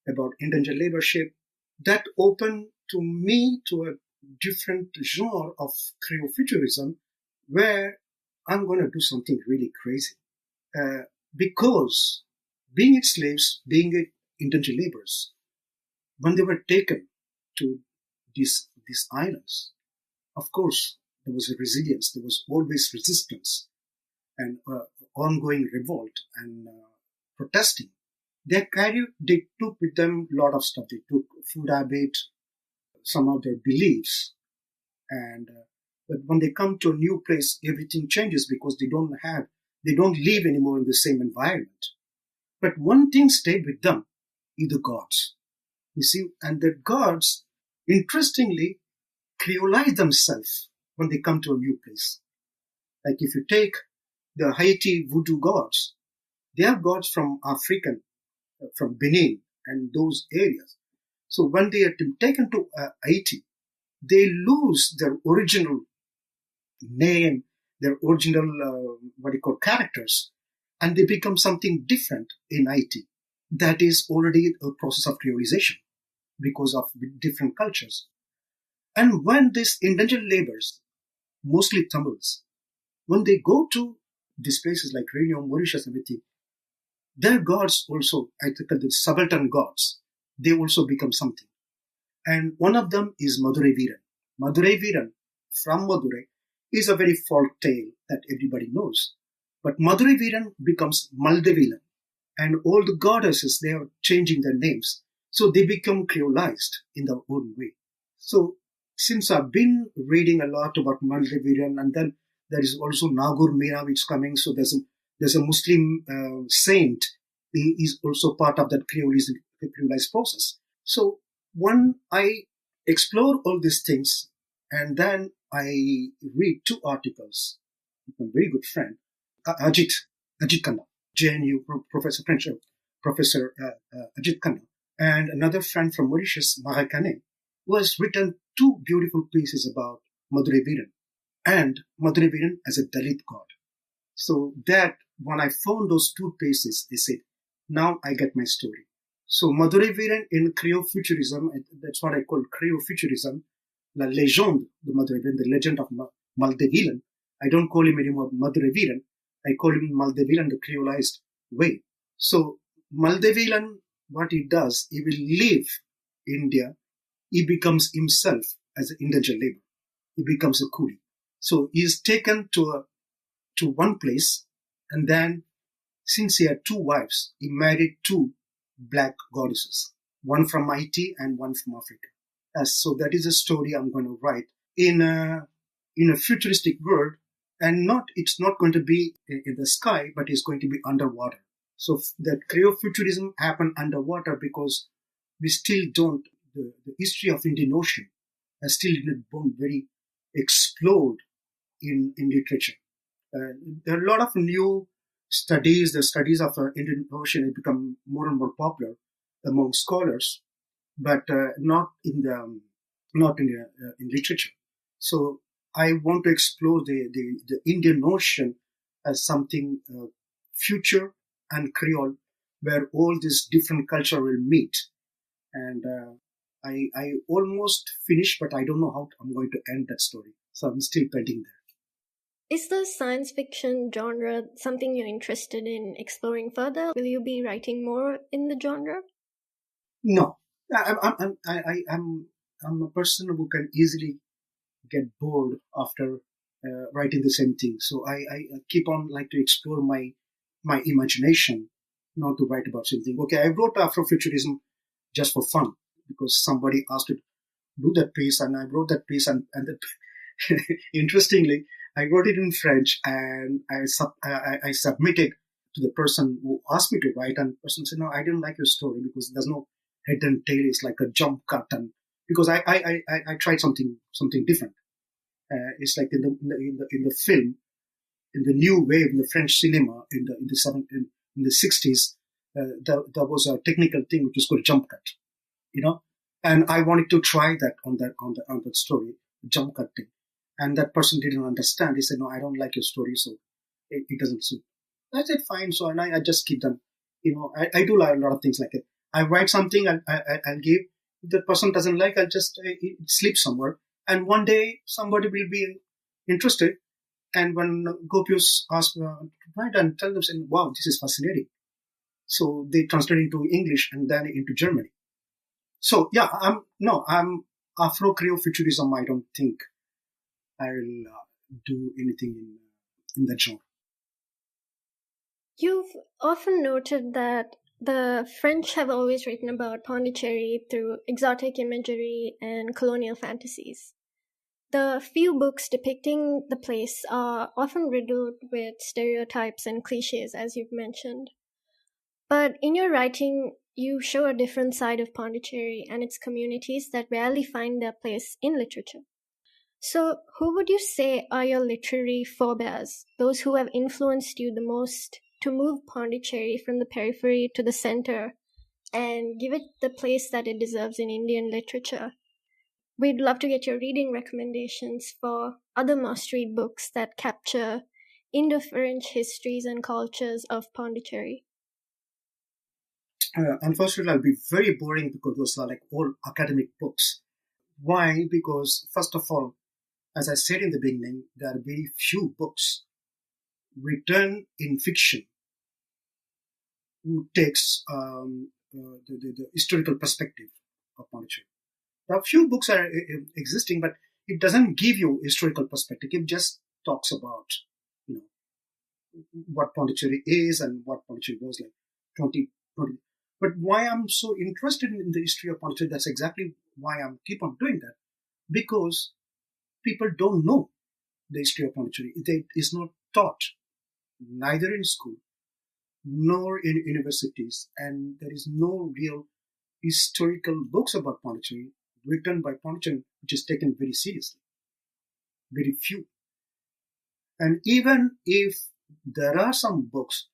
about indentured laborship. That opened to me to a different genre of Creofuturism, where I'm going to do something really crazy. Because being slaves, being indentured laborers, when they were taken to these islands, of course, there was a resilience, there was always resistance and ongoing revolt and protesting. They took with them a lot of stuff. They took food habit, some of their beliefs. And but when they come to a new place, everything changes because they don't live anymore in the same environment. But one thing stayed with them, is the gods. You see, and the gods, interestingly, creolize themselves when they come to a new place. Like if you take the Haiti voodoo gods, they are gods from from Benin and those areas. So when they are taken to Haiti, they lose their original name, their original, characters, and they become something different in Haiti. That is already a process of creolization because of different cultures. And when these indentured laborers, mostly Tamils, when they go to these places like Réunion, Mauritius, everything, their gods also, I think the subaltern gods, they also become something. And one of them is Madurai Veeran. Madurai Veeran from Madurai is a very folk tale that everybody knows. But Madurai Veeran becomes Maldevilan. And all the goddesses, they are changing their names. So they become creolized in their own way. So since I've been reading a lot about Maldeviran, and then There is also Nagur Mera which is coming. So there's a Muslim saint. He is also part of that creolized process. So when I explore all these things, and then I read two articles from a very good friend, Ajit Khanna, JNU Professor French Professor Ajit Khanna, and another friend from Mauritius, Mahakane, who has written two beautiful pieces about Madurai Veeran and Madurai Veeran as a Dalit god. So that when I found those two pieces, they said, now I get my story. So Madurai Veeran in Creo-futurism, that's what I call Creo-futurism, La Légende de Madurai Veeran, the legend of Maldevilan. I don't call him anymore Madurai Veeran. I call him Maldevilan the creolized way. So Maldevilan, what he does, he will leave India. He becomes himself as an indentured labor. He becomes a coolie. So he is taken to one place, and then since he had two wives, he married two black goddesses, one from Haiti and one from Africa. So that is a story I'm going to write in a futuristic world, and it's not going to be in the sky, but it's going to be underwater. So that creo-futurism happened underwater because we still don't, the history of Indian Ocean has still not very explored in literature. There are a lot of new studies. The studies of the Indian Ocean have become more and more popular among scholars, but not in literature. So I want to explore the Indian Ocean as something future and Creole, where all these different culture will meet. And I almost finished, but I don't know how I'm going to end that story. So I'm still pending there. Is the science fiction genre something you're interested in exploring further? Will you be writing more in the genre? No, I'm a person who can easily get bored after writing the same thing. So I keep on like to explore my imagination, not to write about something. Okay, I wrote Afrofuturism just for fun because somebody asked to do that piece, and I wrote that piece, and interestingly, I wrote it in French, and I submitted to the person who asked me to write, and the person said, "No, I didn't like your story because there's no head and tail. It's like a jump cut." And because I tried something different. It's like in the film, in the new wave in the French cinema in the 60s, there was a technical thing which was called jump cut, and I wanted to try that on that story, jump cut thing. And that person didn't understand. He said, "No, I don't like your story, so it doesn't suit." I said, "Fine." So, and I just keep them. I do a lot of things like it. I write something, I'll give. If the person doesn't like, I'll just sleep somewhere. And one day, somebody will be interested. And when Gopius asked to write, and tell them, saying, "Wow, this is fascinating." So they translate into English and then into Germany. So yeah, I'm Afro-Creo-futurism. I don't think I will do anything in that genre. You've often noted that the French have always written about Pondicherry through exotic imagery and colonial fantasies. The few books depicting the place are often riddled with stereotypes and cliches, as you've mentioned. But in your writing, you show a different side of Pondicherry and its communities that rarely find their place in literature. So, who would you say are your literary forebears, those who have influenced you the most to move Pondicherry from the periphery to the center and give it the place that it deserves in Indian literature? We'd love to get your reading recommendations for other must-read books that capture Indo-French histories and cultures of Pondicherry. Unfortunately, I'll be very boring because those are like all academic books. Why? Because first of all, as I said in the beginning, there are very few books written in fiction who takes the historical perspective of Pondicherry. There are few books are existing, but it doesn't give you historical perspective. It just talks about what Pondicherry is and what Pondicherry was like 20. But why I'm so interested in the history of Pondicherry, that's exactly why I keep on doing that. Because people don't know the history of Pondicherry. It is not taught neither in school nor in universities, and there is no real historical books about Pondicherry written by Pondicherry, which is taken very seriously. Very few. And even if there are some books,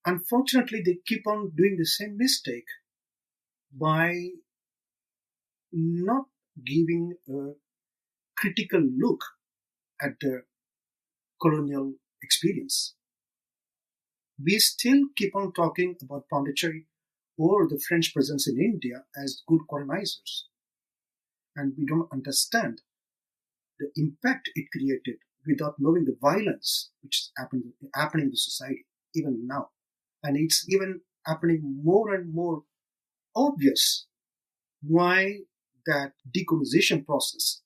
unfortunately, they keep on doing the same mistake by not giving a critical look at the colonial experience. We still keep on talking about Pondicherry or the French presence in India as good colonizers. And we don't understand the impact it created without knowing the violence which is happening in the society, even now. And it's even happening more and more obvious why that decolonization process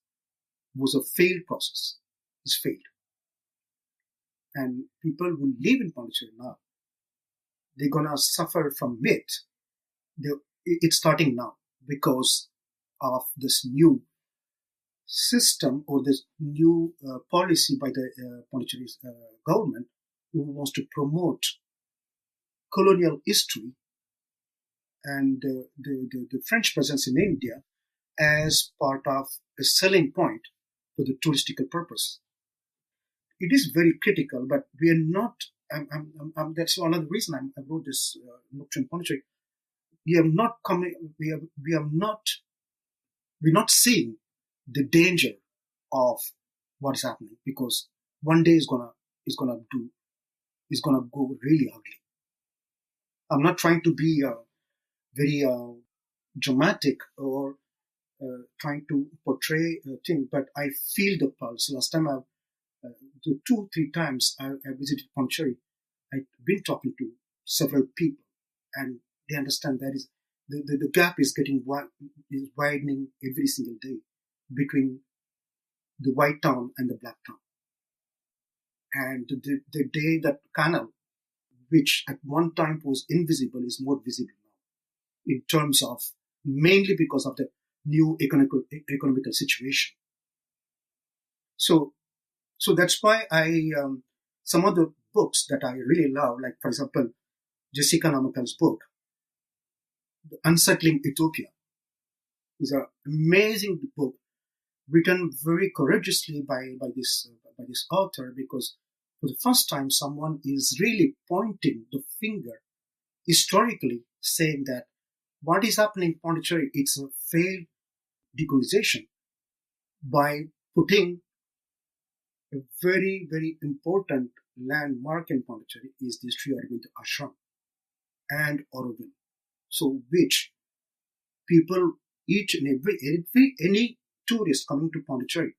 was a failed process. It's failed. And people who live in Pondicherry now, they're going to suffer from it. It's starting now because of this new system or this new policy by the Pondicherry government, who wants to promote colonial history and the French presence in India as part of a selling point for the touristical purpose. It is very critical, but we are not. That's one of the reasons I wrote this Nocturne Pondicherry. We have not coming. We have not. We're not seeing the danger of what is happening, because one day is gonna go really ugly. I'm not trying to be very dramatic or trying to portray a thing, but I feel the pulse. Last time the 2-3 times I visited Pondicherry, I've been talking to several people, and they understand that is the gap is is widening every single day between the white town and the black town. And the day that canal, which at one time was invisible, is more visible now, in terms of mainly because of the new economical situation. So that's why some of the books that I really love, like for example, Jessica Namakal's book, The Unsettling Utopia, is an amazing book written very courageously by this author, because for the first time someone is really pointing the finger historically, saying that what is happening in Pondicherry, it's a failed decolonization, by putting a very, very important landmark in Pondicherry is the Sri Aurobindo Ashram and Auroville. So which people, each and any tourist coming to Pondicherry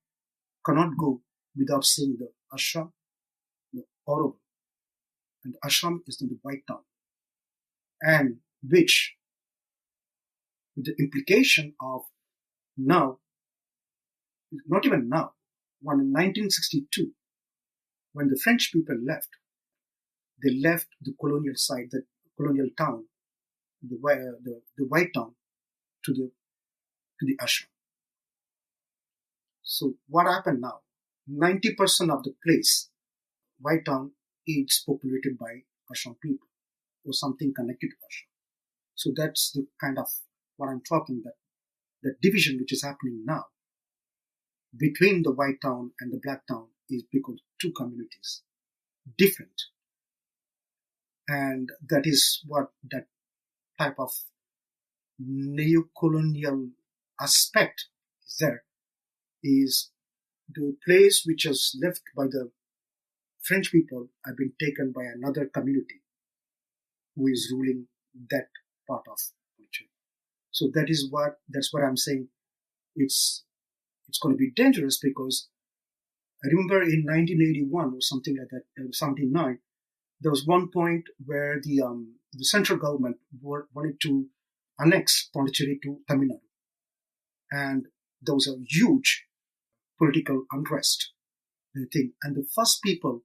cannot go without seeing the ashram, the Auroville. And the ashram is in the White Town. And which, with the implication of now, not even now, when in 1962, when the French people left, they left the colonial side, the colonial town, the White Town, to the ashram. So what happened now? 90% of the place, White Town, is populated by ashram people or something connected to ashram. So that's the kind of what I'm talking, that the division which is happening now between the White Town and the Black Town is because two communities, different. And that is what that type of neo-colonial aspect is there, is the place which is left by the French people have been taken by another community who is ruling that part of culture. So that's what I'm saying. It's going to be dangerous, because I remember in 1981 or something like that, 79, there was one point where the central government wanted to annex Pondicherry to Tamil Nadu. And there was a huge political unrest, I think. And the first people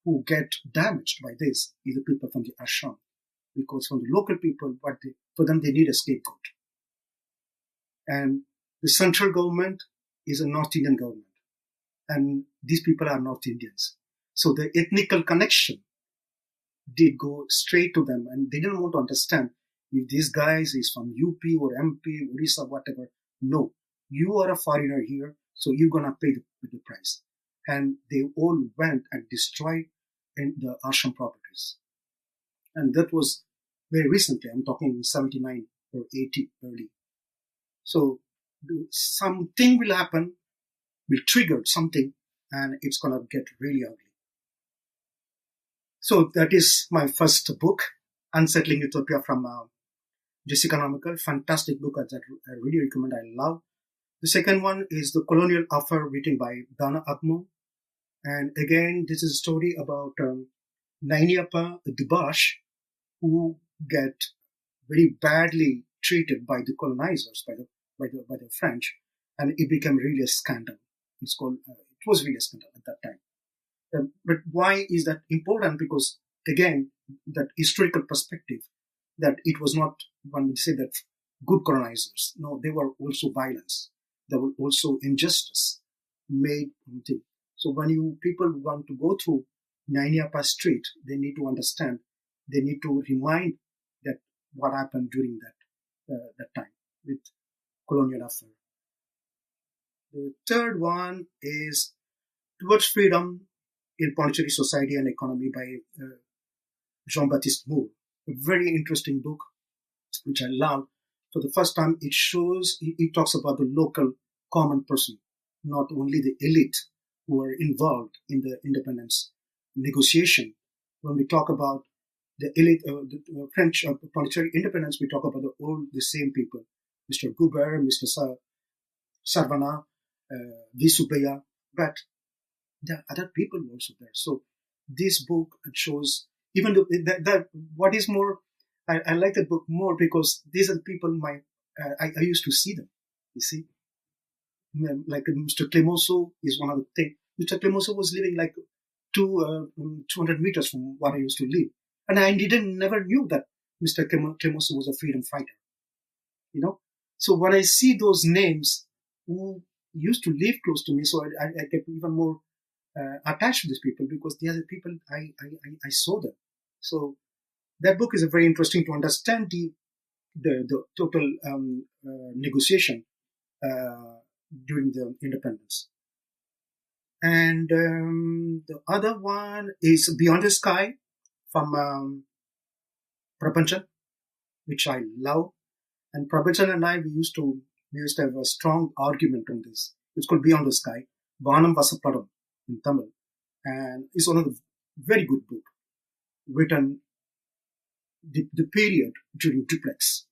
who get damaged by this is the people from the ashram, because from the local people, for them they need a scapegoat. And the central government is a North Indian government. and these people are North Indians. So the ethnical connection did go straight to them, and they didn't want to understand if this guy is from UP or MP, Orissa, whatever. No, you are a foreigner here, so you're gonna pay the price. And they all went and destroyed in the ashram properties. And that was very recently. I'm talking 79 or 80 early. So something will happen, will trigger something, and it's gonna get really ugly. So that is my first book, Unsettling Utopia, from Jessica Nomical. Fantastic book that I really recommend. I love. The second one is The Colonial Offer, written by Dana Agmo. And again, this is a story about Nainiappa Dubash, who get very badly treated by the colonizers, by the French, and it became really a scandal. It was really a scandal at that time. But why is that important? Because again, that historical perspective, that it was not, one would say that good colonizers. No, they were also violence. There were also injustice made. So when people want to go through Nainiappa Street, they need to understand, they need to remind that what happened during that time with colonial affair. The third one is Towards Freedom in Pondicherry Society and Economy by Jean-Baptiste Moore. A very interesting book, which I love. For the first time, it talks about the local common person, not only the elite who were involved in the independence negotiation. When we talk about the elite, the French Pondicherry independence, we talk about the same people, Mr. Goubert, Mr. Sarvana, Visubaya, but there are other people also there. So this book shows, even though what is more, I like the book more because these are the people I used to see them. You see, like Mr. Clemenceau is one of the things. Mr. Clemenceau was living like 200 meters from where I used to live, and I never knew that Mr. Clemenceau was a freedom fighter. You know, so when I see those names who used to live close to me, so I get even more attached to these people because they are the people I saw them. So that book is very interesting to understand the total negotiation during the independence. And the other one is Beyond the Sky from Prapanchan, which I love. And Prapanchan and I, we used to have a strong argument on this. It's called Beyond the Sky, Vanam Vasapadam in Tamil. And it's one of the very good book written the period during duplex.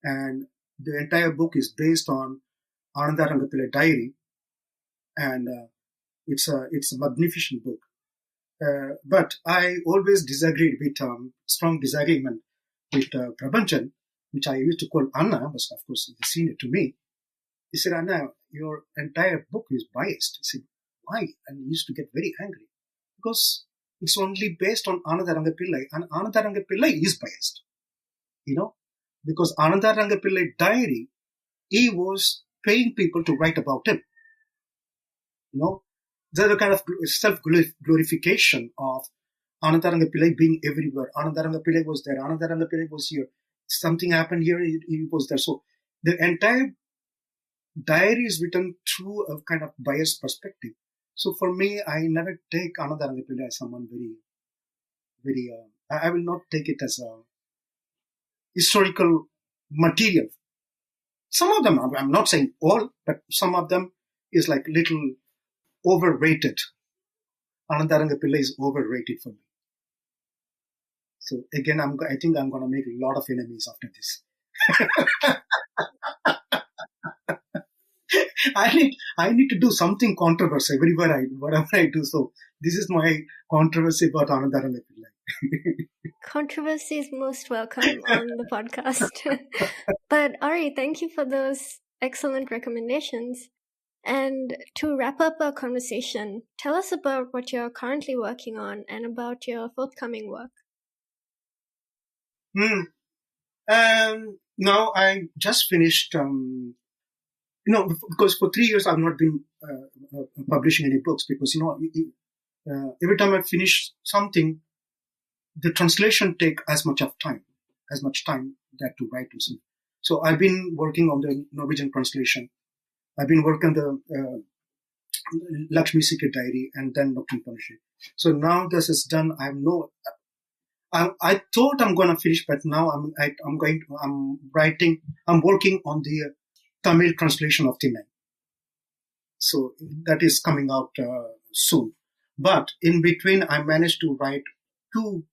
And the entire book is based on Ananda Rangapillai diary. And it's a magnificent book. But I always disagreed with strong disagreement with Prapanchan, which I used to call Anna, but of course he's a senior to me. He said, Anna, your entire book is biased. I said, why? And he used to get very angry because it's only based on Ananda Rangapillai, and Ananda Rangapillai is biased, because Ananda Rangapillai diary, he was paying people to write about him. There's a kind of self-glorification of Ananda Rangapillai being everywhere. Ananda Rangapillai was there. Ananda Rangapillai was here. Something happened here, he was there. So the entire diary is written through a kind of biased perspective. So for me, I never take Ananda Rangapillai as someone very, very, I will not take it as a historical material. Some of them, I'm not saying all, but some of them is like little overrated. Ananda Rangapillai is overrated for me. So again, I think I'm going to make a lot of enemies after this. I need to do something controversial whatever I do. So this is my controversy about Ananda Rangapillai. Controversy is most welcome on the podcast. But Ari, thank you for those excellent recommendations. And to wrap up our conversation, tell us about what you're currently working on and about your forthcoming work. Now I just finished, because for 3 years I've not been publishing any books because, every time I finish something, the translation take as much time that to write to some. So I've been working on the Norwegian translation. I've been working on the Lakshmi Secret Diary and then Nocturne Pondicherry. So now this is done. I thought I'm going to finish, but now I'm working on the Tamil translation of Timay. So that is coming out soon. But in between, I managed to write 2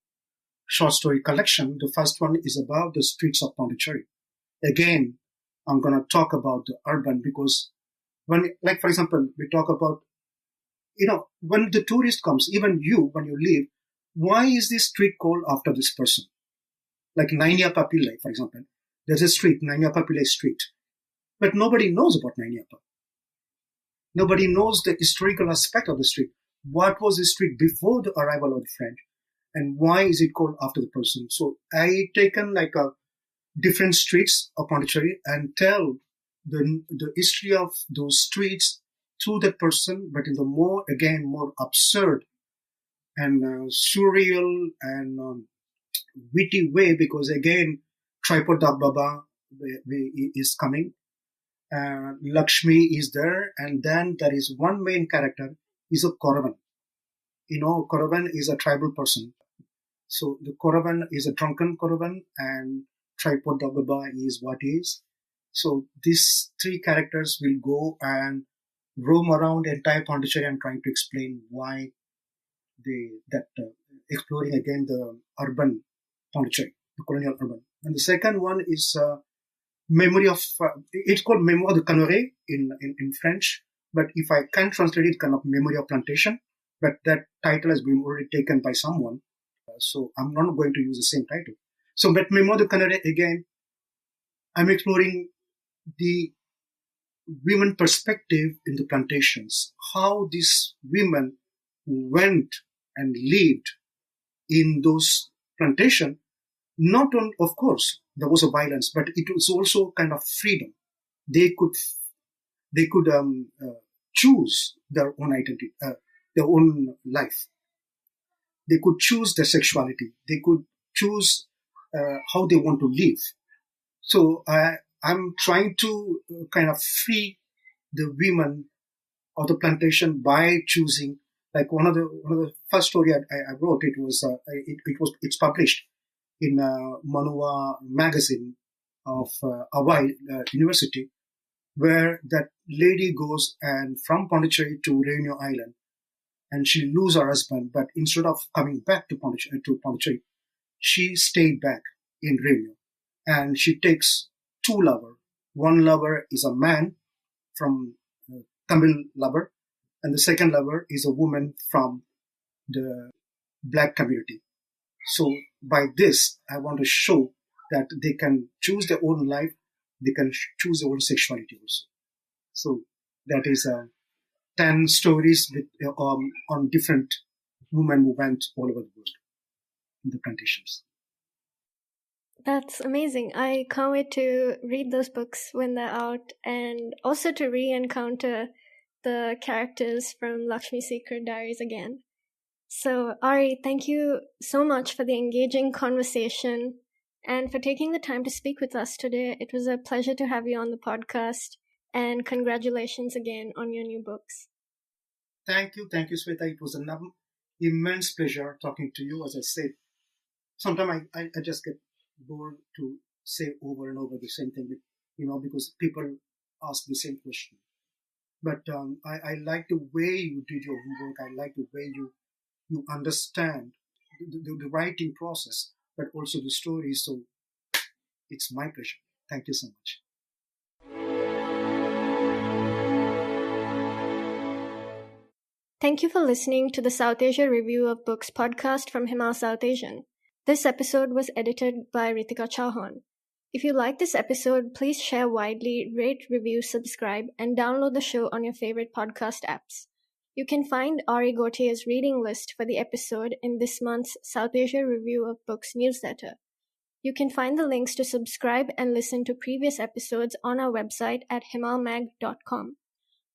short story collection. The first one is about the streets of Pondicherry. Again, I'm going to talk about the urban because for example, we talk about, when the tourist comes, even you, when you leave, why is this street called after this person? Like Nainiappa Pillai, for example. There's a street, Nainiappa Pillai Street. But nobody knows about Nainiappa. Nobody knows the historical aspect of the street. What was the street before the arrival of the French? And why is it called after the person? So I taken different streets of Pondicherry and tell the history of those streets through that person, but in the more absurd and surreal and witty way, because again, Tripod Baba is coming. Lakshmi is there, and then there is one main character, is a Koravan. Koravan is a tribal person. So the Koravan is a drunken Koravan, and Tripod Baba is what is. So these 3 characters will go and roam around entire Pondicherry and trying to explain why exploring again the urban Pondicherry, the colonial urban. And the second one is memory of, it's called Mémoire de Caneret in French, but if I can translate it, kind of memory of plantation, but that title has been already taken by someone, so I'm not going to use the same title. So, but Mémoire de Caneret, again, I'm exploring the women perspective in the plantations, how these women went and lived in those plantations. Not only, of course, there was a violence, but it was also kind of freedom. They could choose their own identity, their own life. They could choose their sexuality. They could choose how they want to live. So I'm trying to kind of free the women of the plantation by choosing. Like one of the first story I wrote, it's published in Manua magazine of Hawaii University, where that lady goes and from Pondicherry to Reunion Island, and she loses her husband, but instead of coming back to Pondicherry, she stayed back in Reunion, and she takes 2 lovers. One lover is a man from Tamil lover, and the second lover is a woman from the black community. So by this, I want to show that they can choose their own life, they can choose their own sexuality also. So that is 10 stories with, on different women who went all over the world in the plantations. That's amazing. I can't wait to read those books when they're out, and also to re-encounter the characters from Lakshmi Secret Diaries again. So, Ari, thank you so much for the engaging conversation and for taking the time to speak with us today. It was a pleasure to have you on the podcast, and congratulations again on your new books. Thank you, Shwetha. It was an immense pleasure talking to you. As I said, sometimes I just get bored to say over and over the same thing, because people ask the same question. But I like the way you did your homework. I like the way you understand the writing process, but also the story. So it's my pleasure. Thank you so much. Thank you for listening to the Southasia Review of Books podcast from Himal Southasian. This episode was edited by Ritika Chauhan. If you like this episode, please share widely, rate, review, subscribe, and download the show on your favorite podcast apps. You can find Ari Gautier's reading list for the episode in this month's Southasia Review of Books newsletter. You can find the links to subscribe and listen to previous episodes on our website at himalmag.com.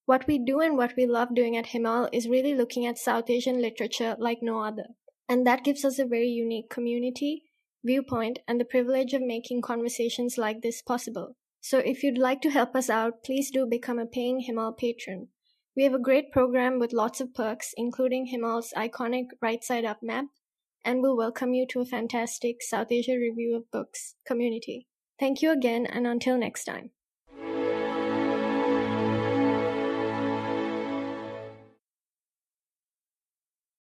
What we do and what we love doing at Himal is really looking at South Asian literature like no other. And that gives us a very unique community, viewpoint, and the privilege of making conversations like this possible. So if you'd like to help us out, please do become a paying Himal patron. We have a great program with lots of perks, including Himal's iconic right side up map, and we'll welcome you to a fantastic Southasia Review of Books community. Thank you again, and until next time.